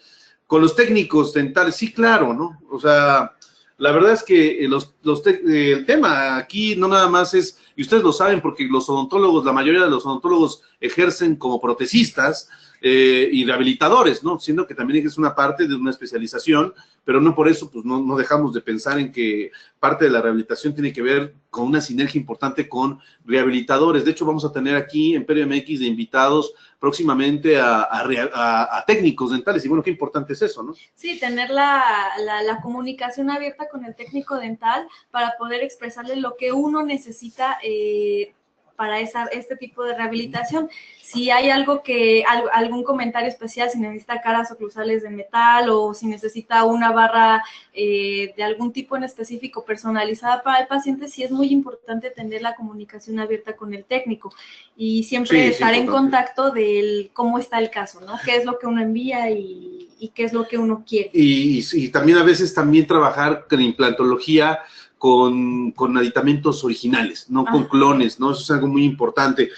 con los técnicos dentales. Sí, claro, ¿no? O sea, la verdad es que el tema aquí no nada más es, y ustedes lo saben porque los odontólogos, la mayoría de los odontólogos ejercen como protecistas y rehabilitadores, ¿no? Siendo que también es una parte de una especialización, pero no por eso pues no dejamos de pensar en que parte de la rehabilitación tiene que ver con una sinergia importante con rehabilitadores. De hecho, vamos a tener aquí en Perio MX de invitados próximamente a técnicos dentales, y bueno, qué importante es eso, ¿no? Sí, tener la comunicación abierta con el técnico dental para poder expresarle lo que uno necesita para este tipo de rehabilitación. Si hay algún comentario especial, si necesita caras oclusales de metal o si necesita una barra de algún tipo en específico personalizada para el paciente, sí es muy importante tener la comunicación abierta con el técnico y siempre estar en contacto de cómo está el caso, ¿no? Qué es lo que uno envía y qué es lo que uno quiere. Y también a veces trabajar con implantología con aditamentos originales, no con clones, ¿no? Eso es algo muy importante.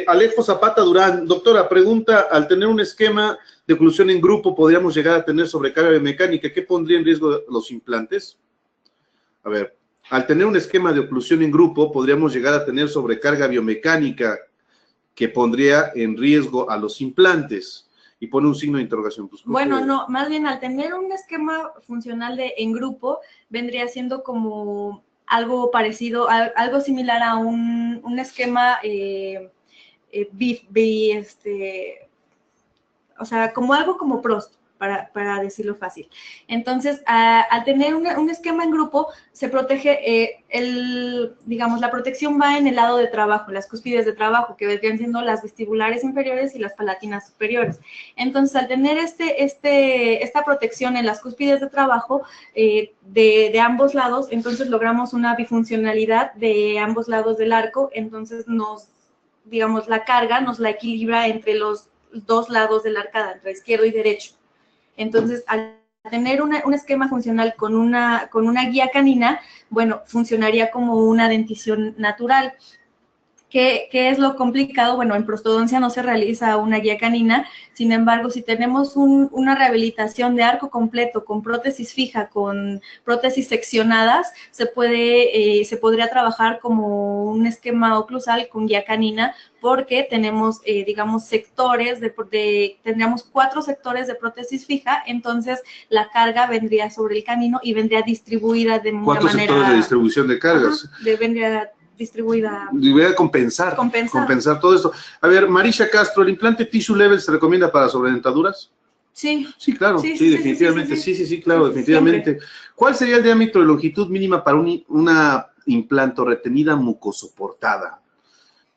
Alejo Zapata Durán, doctora, pregunta, al tener un esquema de oclusión en grupo, ¿podríamos llegar a tener sobrecarga biomecánica? ¿Qué pondría en riesgo los implantes? A ver, al tener un esquema de oclusión en grupo, ¿podríamos llegar a tener sobrecarga biomecánica que pondría en riesgo a los implantes? Y pone un signo de interrogación. Pues, bueno, no, más bien al tener un esquema funcional en grupo, vendría siendo como algo parecido, algo similar a un esquema o sea, como algo como Prost, para decirlo fácil. Entonces, al tener un esquema en grupo, se protege, digamos, la protección va en el lado de trabajo, las cúspides de trabajo, que vendrían siendo las vestibulares inferiores y las palatinas superiores. Entonces, al tener esta protección en las cúspides de trabajo de ambos lados, entonces logramos una bifuncionalidad de ambos lados del arco, entonces digamos, la carga nos la equilibra entre los dos lados de la arcada, entre izquierdo y derecho. Entonces, al tener un esquema funcional con una guía canina, bueno, funcionaría como una dentición natural. ¿Qué es lo complicado? Bueno, en prostodoncia no se realiza una guía canina, sin embargo, si tenemos una rehabilitación de arco completo con prótesis fija, con prótesis seccionadas, se podría trabajar como un esquema oclusal con guía canina, porque tenemos, digamos, sectores, tendríamos 4 sectores de prótesis fija, entonces la carga vendría sobre el canino y vendría distribuida de una manera... 4 sectores de distribución de cargas. Vendría distribuida. Voy a compensar todo esto. A ver, Marisha Castro, ¿el implante Tissue Level se recomienda para sobredentaduras? Sí. Sí, claro, sí, definitivamente, sí, claro, definitivamente. Siempre. ¿Cuál sería el diámetro de longitud mínima para una implantorretenida mucosoportada?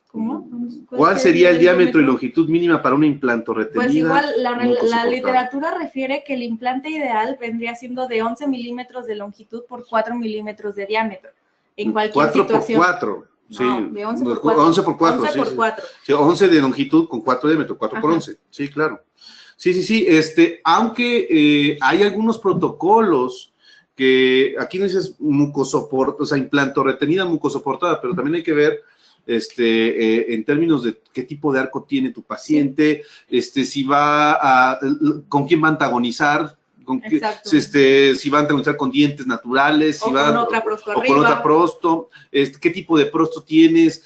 ¿Cómo? ¿Cuál sería el diámetro y longitud mínima para una implantorretenida? Pues igual, la literatura refiere que el implante ideal vendría siendo de 11 milímetros de longitud por 4 milímetros de diámetro. En cualquier 4 situación. por 4, sí. No, de 11 por 4. 11 por 4, 11 sí, por 4. Sí, 11 de longitud con 4 de diámetro, 4 por 11, sí, claro. Sí, aunque hay algunos protocolos que, aquí no dices mucosoportada, o sea, implantorretenida mucosoportada, pero también hay que ver en términos de qué tipo de arco tiene tu paciente, si con quién va a antagonizar, si va a antagonizar con dientes naturales, con otra prosto o con otra prosto, qué tipo de prosto tienes,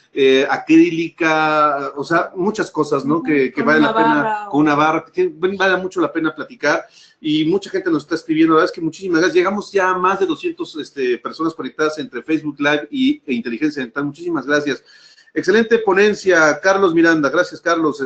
acrílica, o sea, muchas cosas, ¿no? Que vale la pena, con una barra, que vale mucho la pena platicar, y mucha gente nos está escribiendo. La verdad es que muchísimas gracias. Llegamos ya a más de 200 personas conectadas entre Facebook Live e Inteligencia Dental. Muchísimas gracias. Excelente ponencia, Carlos Miranda. Gracias, Carlos.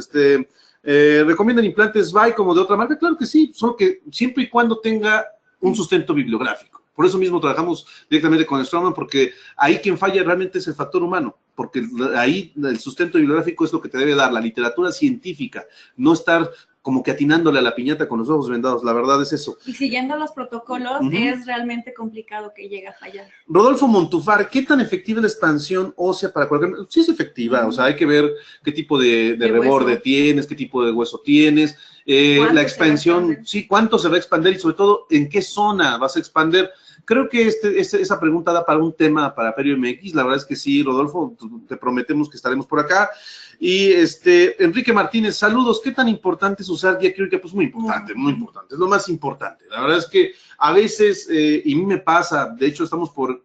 ¿Recomiendan implantes SBY como de otra marca? Claro que sí, solo que siempre y cuando tenga un sustento bibliográfico. Por eso mismo trabajamos directamente con Straumann, porque ahí quien falla realmente es el factor humano, porque ahí el sustento bibliográfico es lo que te debe dar, la literatura científica, no estar como que atinándole a la piñata con los ojos vendados, la verdad es eso. Y siguiendo los protocolos, es realmente complicado que llegue a fallar. Rodolfo Montufar, ¿qué tan efectiva es la expansión ósea para cualquier? Sí es efectiva, o sea, hay que ver qué tipo de reborde tienes, qué tipo de hueso tienes, la expansión, sí, cuánto se va a expandir y sobre todo, en qué zona vas a expander. Creo que esa pregunta da para un tema para Perio MX, la verdad es que sí, Rodolfo, te prometemos que estaremos por acá. Y Enrique Martínez, saludos, ¿qué tan importante es usar guía quirúrgica? Pues muy importante, es lo más importante. La verdad es que a veces, y a mí me pasa, de hecho estamos por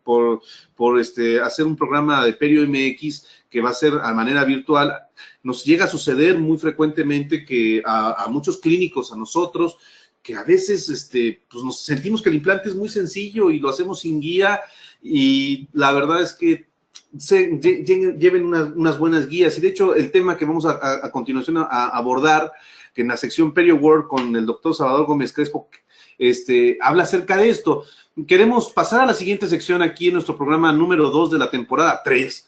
hacer un programa de Perio MX que va a ser a manera virtual. Nos llega a suceder muy frecuentemente que a muchos clínicos, a nosotros, que a veces pues nos sentimos que el implante es muy sencillo y lo hacemos sin guía, y la verdad es que lleven unas buenas guías. Y de hecho el tema que vamos a continuación a abordar, que en la sección Perio World con el doctor Salvador Gómez Crespo, habla acerca de esto. Queremos pasar a la siguiente sección aquí en nuestro programa número 2 de la temporada 3.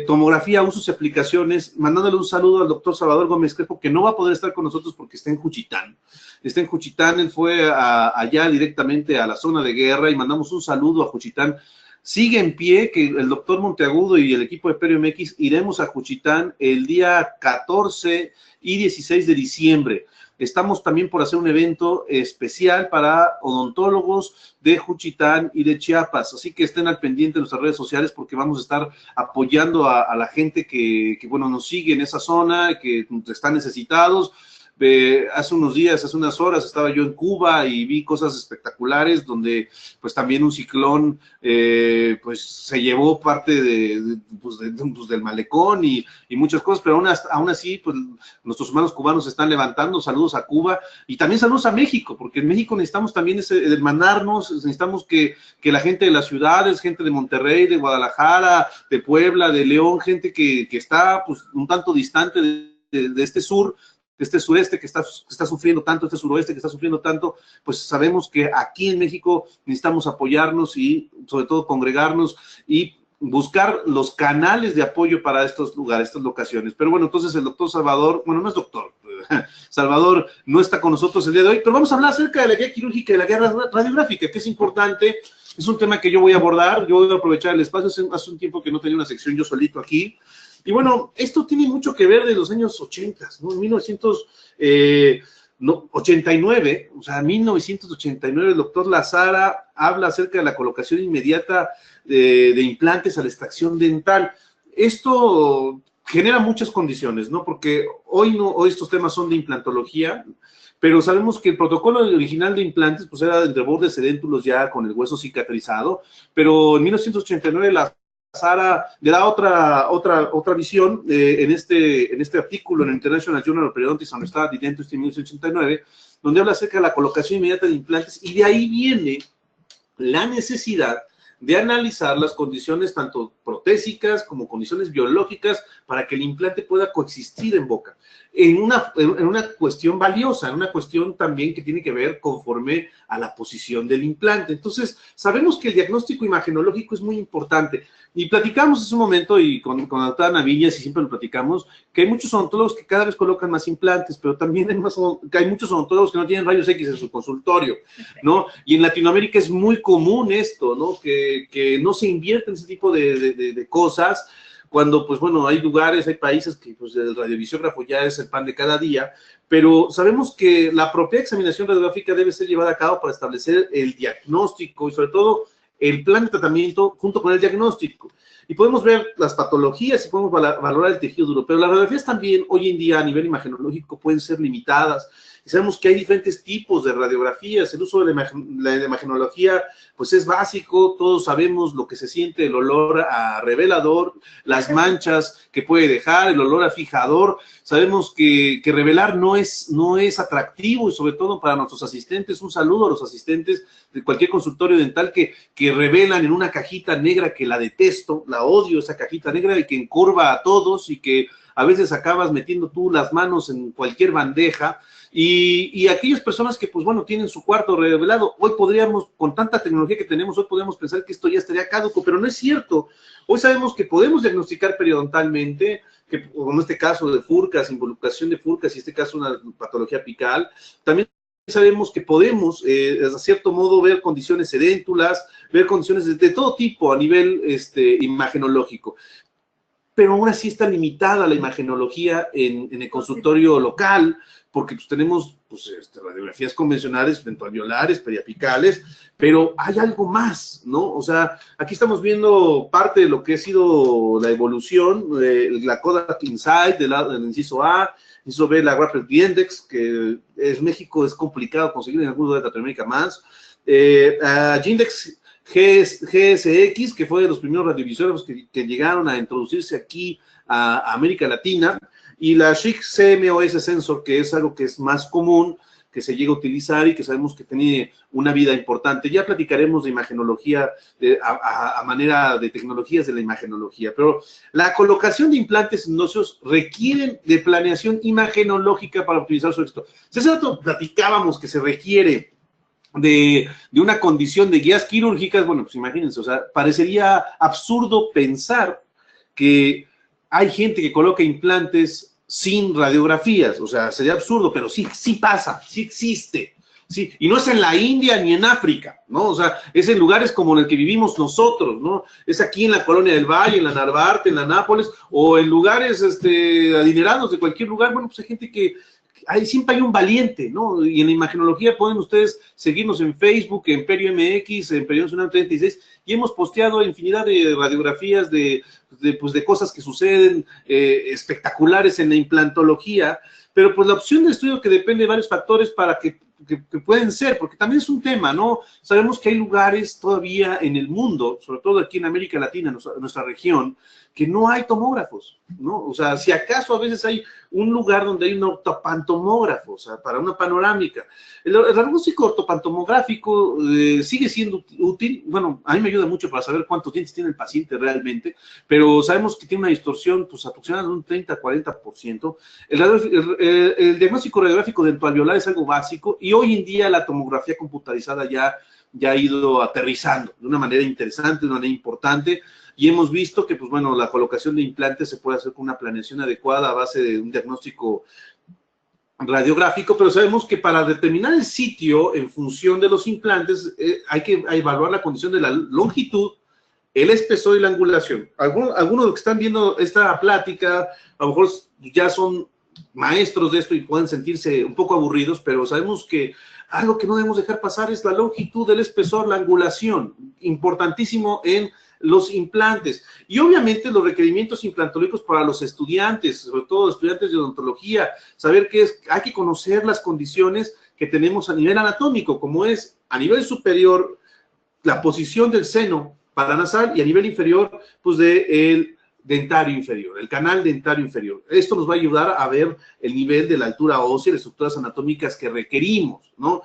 Tomografía, usos y aplicaciones, mandándole un saludo al doctor Salvador Gómez Crespo, que no va a poder estar con nosotros porque está en Juchitán. Él fue allá directamente a la zona de guerra, y mandamos un saludo a Juchitán. Sigue en pie que el doctor Monteagudo y el equipo de Perio MX iremos a Juchitán el día 14 y 16 de diciembre. Estamos también por hacer un evento especial para odontólogos de Juchitán y de Chiapas, así que estén al pendiente de nuestras redes sociales, porque vamos a estar apoyando a la gente que nos sigue en esa zona, que están necesitados. Hace unos días, hace unas horas, estaba yo en Cuba y vi cosas espectaculares, donde pues también un ciclón pues se llevó parte del malecón y muchas cosas, pero aún así pues nuestros hermanos cubanos se están levantando. Saludos a Cuba y también saludos a México, porque en México necesitamos también hermanarnos, necesitamos que la gente de las ciudades, gente de Monterrey, de Guadalajara, de Puebla, de León, gente que está pues un tanto distante de este sur, este sureste que está sufriendo tanto, este suroeste que está sufriendo tanto, pues sabemos que aquí en México necesitamos apoyarnos y sobre todo congregarnos y buscar los canales de apoyo para estos lugares, estas locaciones. Pero bueno, entonces el doctor Salvador, bueno, no es doctor, Salvador no está con nosotros el día de hoy, pero vamos a hablar acerca de la guía quirúrgica y de la guía radiográfica, que es importante, es un tema que yo voy a abordar, yo voy a aprovechar el espacio, hace un tiempo que no tenía una sección yo solito aquí, y bueno, esto tiene mucho que ver de los años 80, ¿no? En 1989, o sea, 1989, el doctor Lazara habla acerca de la colocación inmediata de implantes a la extracción dental. Esto genera muchas condiciones, ¿no? Porque hoy estos temas son de implantología, pero sabemos que el protocolo original de implantes pues era entre bordes edéntulos ya con el hueso cicatrizado, pero en 1989 Lazara le da otra visión en este artículo en el International Journal of Periodontics and Restorative Dentistry en 1989, donde habla acerca de la colocación inmediata de implantes, y de ahí viene la necesidad de analizar las condiciones tanto protésicas como condiciones biológicas para que el implante pueda coexistir en boca, en una cuestión valiosa, en una cuestión también que tiene que ver conforme a la posición del implante. Entonces, sabemos que el diagnóstico imagenológico es muy importante, y platicamos hace un momento, y con la doctora Navillas, y siempre lo platicamos, que hay muchos odontólogos que cada vez colocan más implantes, pero también hay muchos odontólogos que no tienen rayos X en su consultorio, ¿no? Y en Latinoamérica es muy común esto, ¿no? Que no se invierte en ese tipo de cosas, cuando, pues bueno, hay lugares, hay países que pues el radiovisiógrafo ya es el pan de cada día, pero sabemos que la propia examinación radiográfica debe ser llevada a cabo para establecer el diagnóstico y sobre todo el plan de tratamiento junto con el diagnóstico. Y podemos ver las patologías y podemos valorar el tejido duro, pero las radiografías también hoy en día a nivel imagenológico pueden ser limitadas. Y sabemos que hay diferentes tipos de radiografías. El uso de la imagenología pues es básico, todos sabemos lo que se siente, el olor a revelador, las manchas que puede dejar, el olor a fijador. Sabemos que revelar no es atractivo, y sobre todo para nuestros asistentes. Un saludo a los asistentes de cualquier consultorio dental que revelan en una cajita negra, que la detesto, la odio, esa cajita negra, y que encurva a todos, y que a veces acabas metiendo tú las manos en cualquier bandeja. Y aquellas personas que, pues bueno, tienen su cuarto revelado, hoy podríamos, con tanta tecnología que tenemos, hoy podemos pensar que esto ya estaría caduco, pero no es cierto. Hoy sabemos que podemos diagnosticar periodontalmente, que como este caso de furcas, involucración de furcas, y este caso una patología apical. También sabemos que podemos, a cierto modo, ver condiciones edéntulas, ver condiciones de todo tipo a nivel imagenológico. Pero aún así está limitada la imagenología en el consultorio local, porque pues tenemos pues, radiografías convencionales, ventroalveolares, periapicales, pero hay algo más, ¿no? O sea, aquí estamos viendo parte de lo que ha sido la evolución, la Kodak Insight del inciso A, inciso B, la Rapid Index, que en México es complicado conseguir, en algún lugar de Latinoamérica más, Gindex GSX, que fue de los primeros radiovisores que llegaron a introducirse aquí a América Latina, y la Schick CMOS Sensor, que es algo que es más común, que se llega a utilizar y que sabemos que tiene una vida importante. Ya platicaremos de imagenología, a manera de tecnologías de la imagenología, pero la colocación de implantes óseos requieren de planeación imagenológica para optimizar su éxito. Si hace rato platicábamos que se requiere de una condición de guías quirúrgicas, bueno, pues imagínense, o sea, parecería absurdo pensar que hay gente que coloca implantes sin radiografías, o sea, sería absurdo, pero sí pasa, sí existe, sí, y no es en la India ni en África, ¿no? O sea, es en lugares como en el que vivimos nosotros, ¿no? Es aquí en la Colonia del Valle, en la Narvarte, en la Nápoles, o en lugares adinerados de cualquier lugar. Bueno, pues hay gente que siempre hay un valiente, ¿no? Y en la imagenología pueden ustedes seguirnos en Facebook, en Perio MX, en Perio Nacional 36, y hemos posteado infinidad de radiografías de cosas que suceden espectaculares en la implantología, pero pues la opción de estudio que depende de varios factores para que pueden ser, porque también es un tema, ¿no? Sabemos que hay lugares todavía en el mundo, sobre todo aquí en América Latina, nuestra región, que no hay tomógrafos, ¿no? O sea, si acaso a veces hay un lugar donde hay un ortopantomógrafo, o sea, para una panorámica. El diagnóstico ortopantomográfico sigue siendo útil. Bueno, a mí me ayuda mucho para saber cuántos dientes tiene el paciente realmente, pero sabemos que tiene una distorsión pues aproximadamente de un 30-40%. El diagnóstico radiográfico dentoalveolar es algo básico y hoy en día la tomografía computarizada ya ha ido aterrizando de una manera interesante, de una manera importante, y hemos visto que, pues bueno, la colocación de implantes se puede hacer con una planeación adecuada a base de un diagnóstico radiográfico, pero sabemos que para determinar el sitio en función de los implantes hay que evaluar la condición de la longitud, el espesor y la angulación. Algunos de los que están viendo esta plática a lo mejor ya son maestros de esto y pueden sentirse un poco aburridos, pero sabemos que algo que no debemos dejar pasar es la longitud, el espesor, la angulación, importantísimo en los implantes. Y obviamente los requerimientos implantológicos para los estudiantes, sobre todo los estudiantes de odontología, saber que hay que conocer las condiciones que tenemos a nivel anatómico, como es a nivel superior la posición del seno paranasal y a nivel inferior, pues del dentario inferior, el canal dentario inferior. Esto nos va a ayudar a ver el nivel de la altura ósea, las estructuras anatómicas que requerimos, ¿no?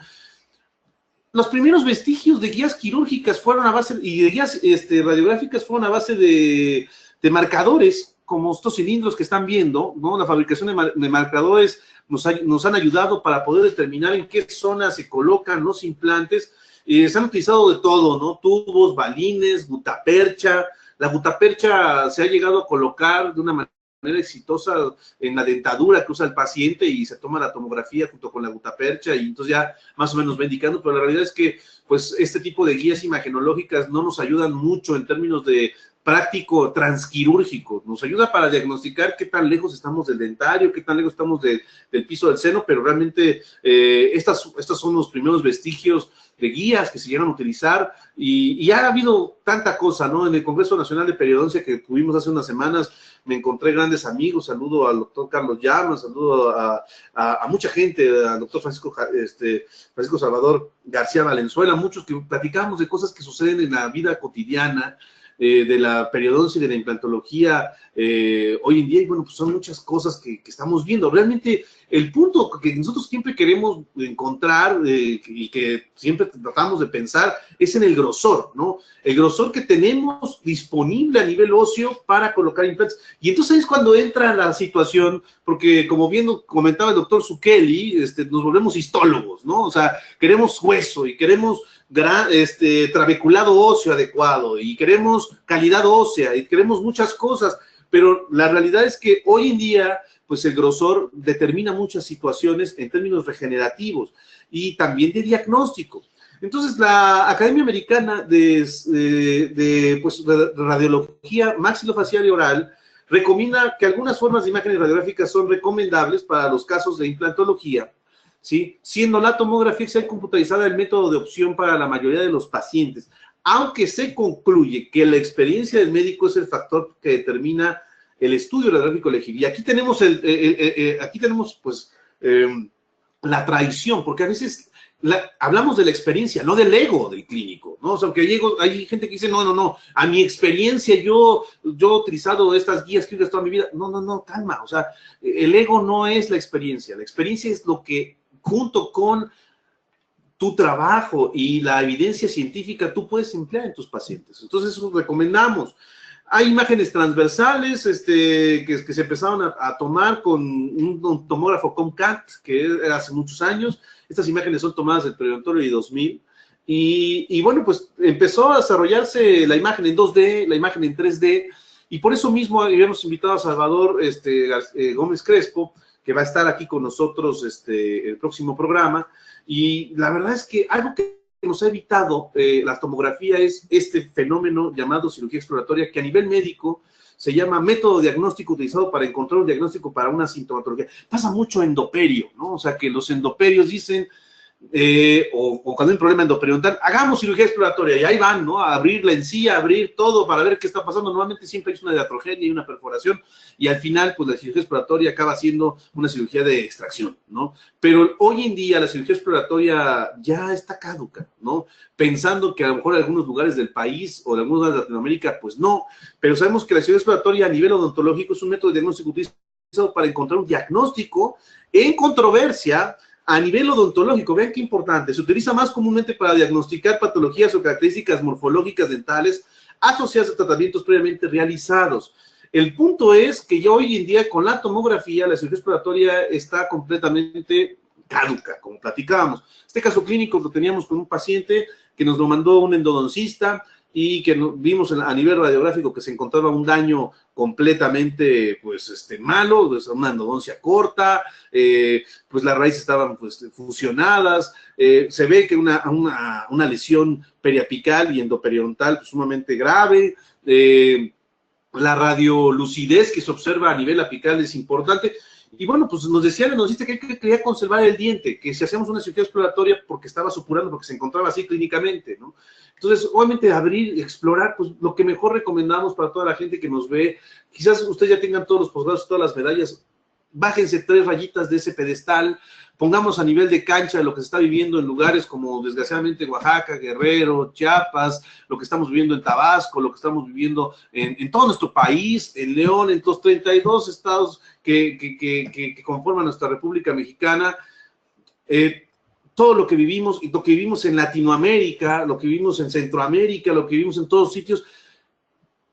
Los primeros vestigios de guías quirúrgicas fueron a base, y de guías radiográficas fueron a base de marcadores, como estos cilindros que están viendo, ¿no? La fabricación de marcadores nos han ayudado para poder determinar en qué zona se colocan los implantes. Se han utilizado de todo, ¿no? Tubos, balines, gutapercha. La gutapercha se ha llegado a colocar de una manera exitosa en la dentadura que usa el paciente y se toma la tomografía junto con la gutapercha y entonces ya más o menos va indicando, pero la realidad es que pues este tipo de guías imagenológicas no nos ayudan mucho en términos de práctico transquirúrgico, nos ayuda para diagnosticar qué tan lejos estamos del dentario, qué tan lejos estamos del piso del seno, pero realmente estos son los primeros vestigios de guías que se llegan a utilizar y ha habido tanta cosa, ¿no? En el Congreso Nacional de Periodoncia que tuvimos hace unas semanas, me encontré grandes amigos, saludo al doctor Carlos Llamas, saludo a mucha gente, al doctor Francisco Salvador García Valenzuela, muchos que platicamos de cosas que suceden en la vida cotidiana, de la periodoncia y de la implantología hoy en día, y bueno, pues son muchas cosas que estamos viendo. Realmente el punto que nosotros siempre queremos encontrar y que siempre tratamos de pensar es en el grosor, ¿no? El grosor que tenemos disponible a nivel óseo para colocar implantes. Y entonces es cuando entra la situación, porque como bien comentaba el doctor Zucchelli, nos volvemos histólogos, ¿no? O sea, queremos hueso y queremos trabeculado óseo adecuado y queremos calidad ósea y queremos muchas cosas, pero la realidad es que hoy en día pues el grosor determina muchas situaciones en términos regenerativos y también de diagnóstico. Entonces la Academia Americana de Radiología Maxilofacial y Oral recomienda que algunas formas de imágenes radiográficas son recomendables para los casos de implantología, ¿sí? Siendo la tomografía axial computarizada el método de opción para la mayoría de los pacientes, aunque se concluye que la experiencia del médico es el factor que determina el estudio radiográfico elegible. Y aquí tenemos, la traición, porque a veces hablamos de la experiencia, no del ego del clínico, ¿no? O sea, que hay gente que dice, no, a mi experiencia yo he utilizado estas guías clínicas toda mi vida. No, calma, o sea, el ego no es la experiencia es lo que junto con tu trabajo y la evidencia científica tú puedes emplear en tus pacientes. Entonces, eso recomendamos. Hay imágenes transversales que se empezaron a tomar con un tomógrafo Comcat, que era hace muchos años. Estas imágenes son tomadas del Periodontólogo de 2000. Y bueno, pues empezó a desarrollarse la imagen en 2D, la imagen en 3D, y por eso mismo habíamos invitado a Salvador Gómez Crespo, que va a estar aquí con nosotros el próximo programa, y la verdad es que algo que nos ha evitado la tomografía es este fenómeno llamado cirugía exploratoria, que a nivel médico se llama método diagnóstico utilizado para encontrar un diagnóstico para una sintomatología. Pasa mucho endoperio, ¿no? O sea, que los endoperios dicen, o cuando hay un problema endoperiodontal, hagamos cirugía exploratoria, y ahí van, ¿no? A abrir la encía, a abrir todo para ver qué está pasando. Normalmente siempre hay una iatrogenia y una perforación, y al final, pues la cirugía exploratoria acaba siendo una cirugía de extracción, ¿no? Pero hoy en día la cirugía exploratoria ya está caduca, ¿no? Pensando que a lo mejor en algunos lugares del país o en algunos lugares de Latinoamérica, pues no, pero sabemos que la cirugía exploratoria a nivel odontológico es un método de diagnóstico utilizado para encontrar un diagnóstico en controversia a nivel odontológico. Vean qué importante, se utiliza más comúnmente para diagnosticar patologías o características morfológicas dentales asociadas a tratamientos previamente realizados. El punto es que ya hoy en día con la tomografía, la cirugía exploratoria está completamente caduca, como platicábamos. Este caso clínico lo teníamos con un paciente que nos lo mandó un endodoncista y que vimos a nivel radiográfico que se encontraba un daño completamente, pues, malo, pues, una endodoncia corta, pues las raíces estaban, pues, fusionadas, se ve que una lesión periapical y endoperiontal, pues, sumamente grave, la radiolucidez que se observa a nivel apical es importante. Y bueno, pues nos decía el endodoncista que él quería conservar el diente, que si hacíamos una cirugía exploratoria porque estaba supurando, porque se encontraba así clínicamente, ¿no? Entonces, obviamente, abrir, explorar, pues lo que mejor recomendamos para toda la gente que nos ve, quizás ustedes ya tengan todos los posgrados, todas las medallas, bájense 3 rayitas de ese pedestal, pongamos a nivel de cancha lo que se está viviendo en lugares como, desgraciadamente, Oaxaca, Guerrero, Chiapas, lo que estamos viviendo en Tabasco, lo que estamos viviendo en todo nuestro país, en León, en los 32 estados que conforman nuestra República Mexicana, todo lo que vivimos, y lo que vivimos en Latinoamérica, lo que vivimos en Centroamérica, lo que vivimos en todos sitios.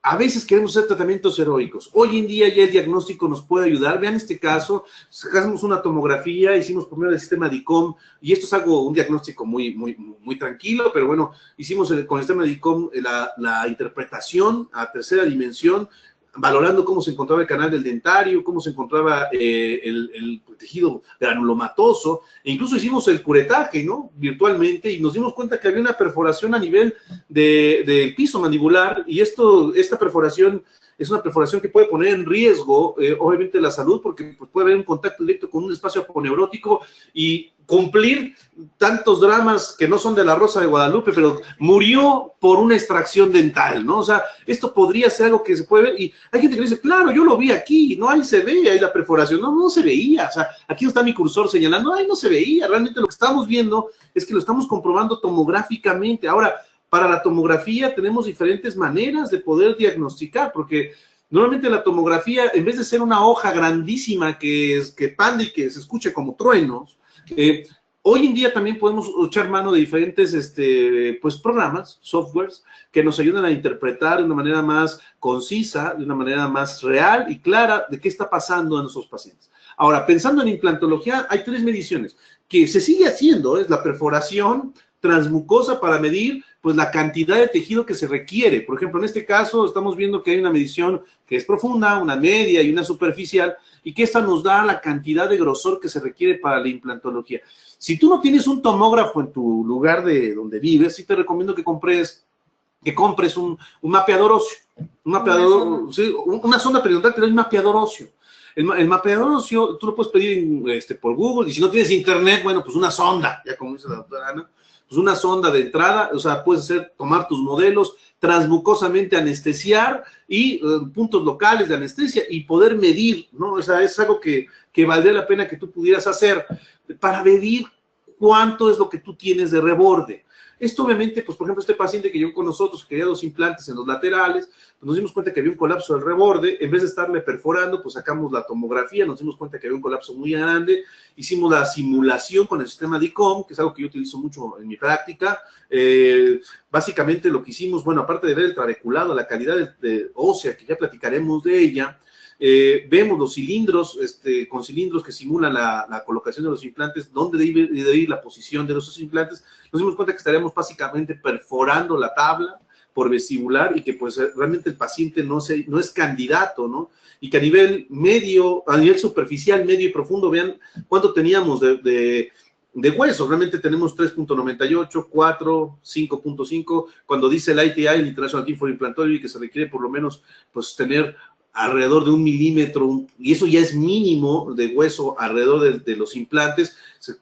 A veces queremos hacer tratamientos heroicos. Hoy en día ya el diagnóstico nos puede ayudar. Vean este caso, sacamos una tomografía, hicimos primero el sistema DICOM, y esto es un diagnóstico muy tranquilo, pero bueno, hicimos con el sistema DICOM la interpretación a tercera dimensión, valorando cómo se encontraba el canal del dentario, cómo se encontraba el tejido granulomatoso, e incluso hicimos el curetaje, ¿no? Virtualmente, y nos dimos cuenta que había una perforación a nivel del piso mandibular, y esta perforación es una perforación que puede poner en riesgo, obviamente, la salud, porque pues, puede haber un contacto directo con un espacio aponeurótico y cumplir tantos dramas que no son de la Rosa de Guadalupe, pero murió por una extracción dental, ¿no? O sea, esto podría ser algo que se puede ver, y hay gente que dice, claro, yo lo vi aquí, no, ahí se ve, ahí la perforación, no se veía, o sea, aquí no está mi cursor señalando, ahí no se veía, realmente lo que estamos viendo es que lo estamos comprobando tomográficamente. Ahora, para la tomografía tenemos diferentes maneras de poder diagnosticar, porque normalmente la tomografía, en vez de ser una hoja grandísima que pande y que se escuche como truenos, hoy en día también podemos echar mano de diferentes pues, programas, softwares, que nos ayudan a interpretar de una manera más concisa, de una manera más real y clara de qué está pasando en nuestros pacientes. Ahora, pensando en implantología, hay 3 mediciones que se sigue haciendo, es la perforación transmucosa para medir pues la cantidad de tejido que se requiere. Por ejemplo, en este caso estamos viendo que hay una medición que es profunda, una media y una superficial, y que esta nos da la cantidad de grosor que se requiere para la implantología. Si tú no tienes un tomógrafo en tu lugar de donde vives, sí te recomiendo que compres un mapeador óseo. Una sonda periodontal, pero es un mapeador óseo. El mapeador óseo, tú lo puedes pedir por Google, y si no tienes internet, bueno, pues una sonda, ya como dice la doctora Ana, pues una sonda de entrada, o sea, puedes tomar tus modelos, transmucosamente anestesiar y puntos locales de anestesia y poder medir, ¿no? O sea, es algo que valdría la pena que tú pudieras hacer para medir cuánto es lo que tú tienes de reborde. Esto obviamente, pues por ejemplo, este paciente que llegó con nosotros, que quería 2 implantes en los laterales, pues nos dimos cuenta que había un colapso del reborde. En vez de estarle perforando, pues sacamos la tomografía, nos dimos cuenta que había un colapso muy grande, hicimos la simulación con el sistema DICOM, que es algo que yo utilizo mucho en mi práctica. Básicamente lo que hicimos, bueno, aparte de ver el trabeculado, la calidad de ósea, que ya platicaremos de ella, vemos los cilindros, con cilindros que simulan la colocación de los implantes, dónde debe ir la posición de esos implantes. Nos dimos cuenta que estaríamos básicamente perforando la tabla por vestibular y que pues realmente el paciente no es candidato, ¿no? Y que a nivel medio, a nivel superficial, medio y profundo, vean cuánto teníamos de hueso. Realmente tenemos 3.98, 4, 5.5, cuando dice el ITI, el International Team for Implantology, que se requiere por lo menos pues tener alrededor de 1 milímetro, y eso ya es mínimo de hueso alrededor de los implantes.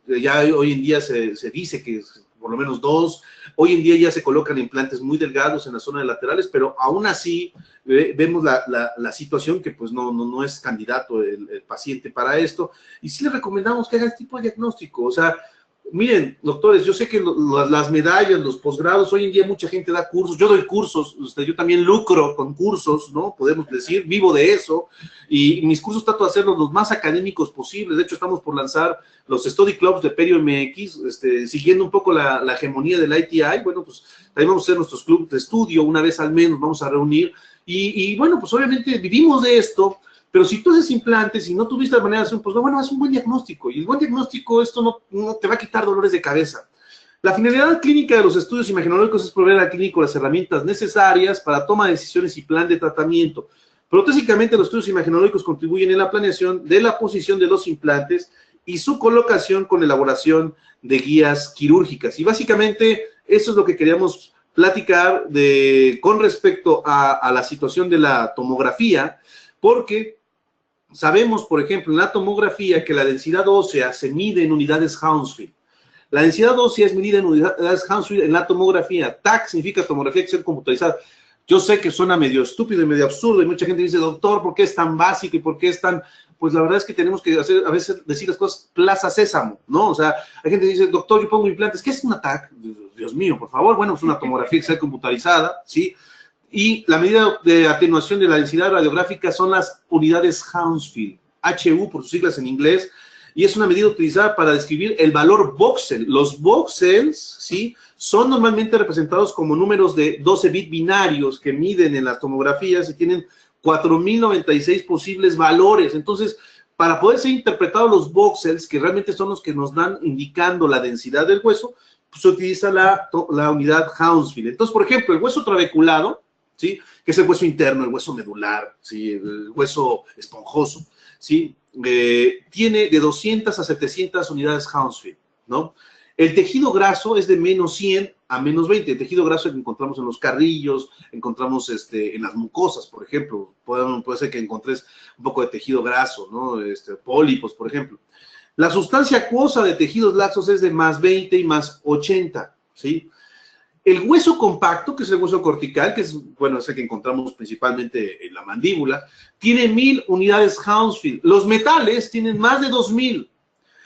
Ya hoy en día se dice que por lo menos 2, hoy en día ya se colocan implantes muy delgados en la zona de laterales, pero aún así vemos la situación que pues no es candidato el paciente para esto, y sí le recomendamos que haga este tipo de diagnóstico. O sea, Miren, doctores, yo sé que las medallas, los posgrados, hoy en día mucha gente da cursos, yo doy cursos, yo también lucro con cursos, ¿no? Podemos decir, vivo de eso, y mis cursos trato de hacerlos los más académicos posibles. De hecho, estamos por lanzar los Study Clubs de Perio MX, siguiendo un poco la hegemonía del ITI. Bueno, pues también vamos a hacer nuestros clubes de estudio, una vez al menos vamos a reunir, y bueno, pues obviamente vivimos de esto. Pero si tú haces implantes y no tuviste la manera de hacer un posgrado, bueno, haz un buen diagnóstico. Y el buen diagnóstico, esto no te va a quitar dolores de cabeza. La finalidad clínica de los estudios imagenológicos es proveer al clínico las herramientas necesarias para toma de decisiones y plan de tratamiento. Protésicamente, los estudios imagenológicos contribuyen en la planeación de la posición de los implantes y su colocación con elaboración de guías quirúrgicas. Y básicamente, eso es lo que queríamos platicar con respecto a la situación de la tomografía, porque sabemos, por ejemplo, en la tomografía que la densidad ósea se mide en unidades Hounsfield. La densidad ósea es medida en unidades Hounsfield en la tomografía. TAC significa tomografía axial computarizada. Yo sé que suena medio estúpido y medio absurdo, y mucha gente dice, doctor, ¿por qué es tan básico y por qué es tan...? Pues la verdad es que tenemos que a veces decir las cosas plaza sésamo, ¿no? O sea, hay gente que dice, doctor, yo pongo implantes, ¿qué es una TAC? Dios mío, por favor. Bueno, es una tomografía axial computarizada, ¿sí? Y la medida de atenuación de la densidad radiográfica son las unidades Hounsfield, HU por sus siglas en inglés, y es una medida utilizada para describir el valor voxel. Los voxels, ¿sí?, son normalmente representados como números de 12 bits binarios que miden en las tomografías y tienen 4.096 posibles valores. Entonces, para poder ser interpretados los voxels, que realmente son los que nos dan indicando la densidad del hueso, pues se utiliza la unidad Hounsfield. Entonces, por ejemplo, el hueso trabeculado, ¿sí?, que es el hueso interno, el hueso medular, ¿sí?, el hueso esponjoso, ¿sí?, tiene de 200 a 700 unidades Hounsfield, ¿no? El tejido graso es de menos 100 a menos 20. El tejido graso que encontramos en los carrillos, encontramos en las mucosas, por ejemplo. Puede ser que encontres un poco de tejido graso, ¿no? Pólipos, por ejemplo. La sustancia acuosa de tejidos laxos es de más 20 y más 80, ¿sí? El hueso compacto, que es el hueso cortical, que es, bueno, es el que encontramos principalmente en la mandíbula, tiene 1000 unidades Hounsfield. Los metales tienen más de 2000.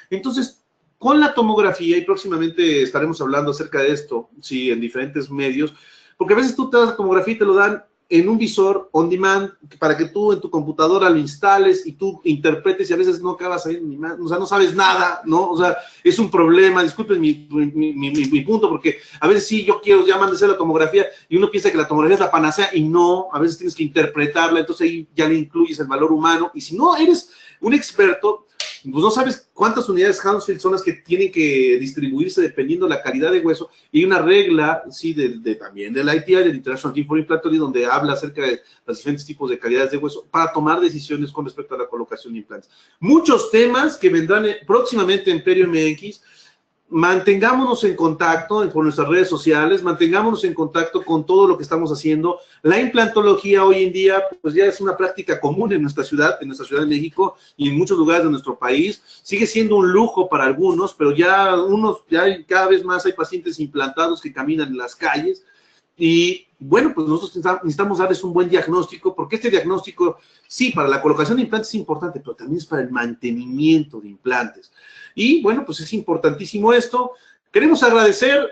Entonces, con la tomografía, y próximamente estaremos hablando acerca de esto, sí, en diferentes medios, porque a veces tú te das la tomografía y te lo dan en un visor on demand para que tú en tu computadora lo instales y tú interpretes, y a veces no acabas ahí ni más, o sea, no sabes nada, ¿no? O sea, es un problema. Disculpen mi punto, porque a veces sí, yo quiero ya hacer la tomografía y uno piensa que la tomografía es la panacea y no, a veces tienes que interpretarla, entonces ahí ya le incluyes el valor humano, y si no eres un experto, pues no sabes cuántas unidades Hounsfield son las que tienen que distribuirse dependiendo de la calidad de hueso. Y hay una regla, sí, también del ITI, del International Team for Implantology, donde habla acerca de los diferentes tipos de calidades de hueso para tomar decisiones con respecto a la colocación de implantes. Muchos temas que vendrán próximamente en Perio MX. Mantengámonos en contacto por nuestras redes sociales, mantengámonos en contacto con todo lo que estamos haciendo. La implantología hoy en día, pues ya es una práctica común en nuestra ciudad de México y en muchos lugares de nuestro país. Sigue siendo un lujo para algunos, pero ya cada vez más hay pacientes implantados que caminan en las calles. Y bueno, pues nosotros necesitamos darles un buen diagnóstico, porque este diagnóstico, sí, para la colocación de implantes es importante, pero también es para el mantenimiento de implantes. Y bueno, pues es importantísimo esto. Queremos agradecer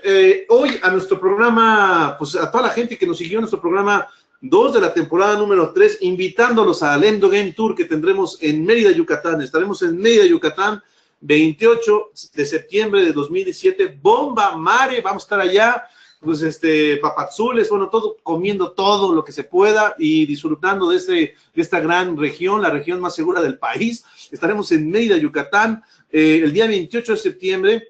hoy a nuestro programa, pues a toda la gente que nos siguió en nuestro programa 2 de la temporada número 3, invitándolos al Endogame Tour que tendremos en Mérida, Yucatán. Estaremos en Mérida, Yucatán, 28 de septiembre de 2017. Bomba Mare, vamos a estar allá, pues papazules, bueno, comiendo todo lo que se pueda y disfrutando de esta gran región, la región más segura del país. Estaremos en Mérida, Yucatán, el día 28 de septiembre.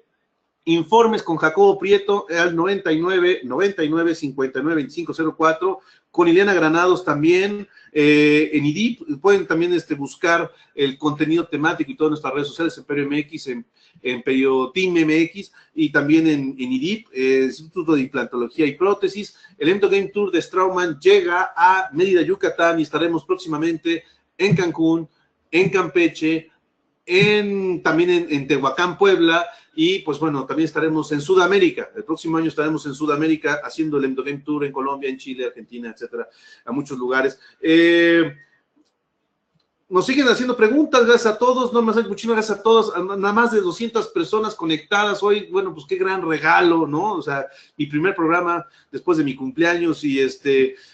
Informes con Jacobo Prieto al 99 59 25 04, con Ileana Granados también, en IDIP. Pueden también buscar el contenido temático y todas nuestras redes sociales en Perio MX, en Perio Team MX, y también en IDIP, Instituto de Implantología y Prótesis. El Endogame Tour de Straumann llega a Mérida, Yucatán, y estaremos próximamente en Cancún, en Campeche, también en Tehuacán, Puebla, y pues bueno, también estaremos en Sudamérica. El próximo año estaremos en Sudamérica haciendo el Endogame Tour en Colombia, en Chile, Argentina, etcétera, a muchos lugares. nos siguen haciendo preguntas, gracias a todos, no más, muchísimas gracias a todos, nada más de 200 personas conectadas hoy, bueno, pues qué gran regalo, ¿no? O sea, mi primer programa después de mi cumpleaños y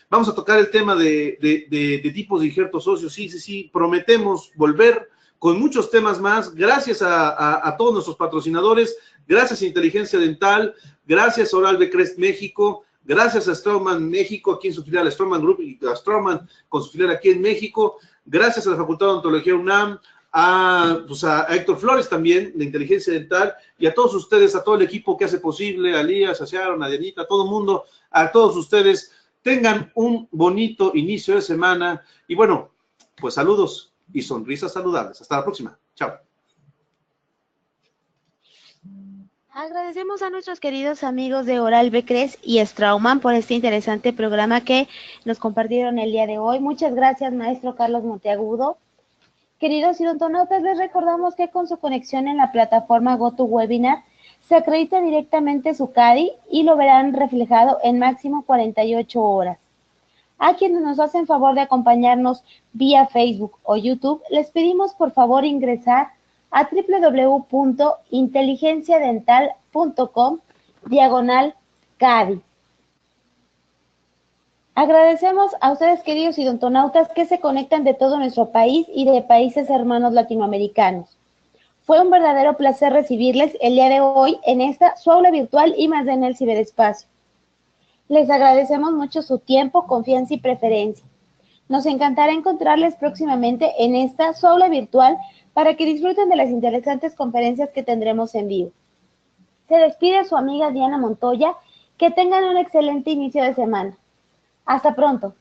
vamos a tocar el tema de tipos de injertos óseos, sí, prometemos volver con muchos temas más, gracias a todos nuestros patrocinadores, gracias a Inteligencia Dental, gracias a Oral-B Crest México, gracias a Straumann México, aquí en su filial, a Straumann Group y a Straumann con su filial aquí en México, gracias a la Facultad de Odontología UNAM, a Héctor Flores también, de Inteligencia Dental, y a todos ustedes, a todo el equipo que hace posible, a Lías, a Sharon, a Dianita, a todo el mundo, a todos ustedes, tengan un bonito inicio de semana, y bueno, pues saludos y sonrisas saludables. Hasta la próxima. Chao. Agradecemos a nuestros queridos amigos de Oral-B Crest y Straumann por este interesante programa que nos compartieron el día de hoy. Muchas gracias, maestro Carlos Monteagudo. Queridos odontonautas, les recordamos que con su conexión en la plataforma GoToWebinar se acredita directamente su CADI y lo verán reflejado en máximo 48 horas. A quienes nos hacen favor de acompañarnos vía Facebook o YouTube, les pedimos por favor ingresar a www.inteligenciadental.com/CADI. Agradecemos a ustedes, queridos odontonautas, que se conectan de todo nuestro país y de países hermanos latinoamericanos. Fue un verdadero placer recibirles el día de hoy en esta su aula virtual y más en el ciberespacio. Les agradecemos mucho su tiempo, confianza y preferencia. Nos encantará encontrarles próximamente en esta su aula virtual para que disfruten de las interesantes conferencias que tendremos en vivo. Se despide su amiga Diana Montoya. Que tengan un excelente inicio de semana. Hasta pronto.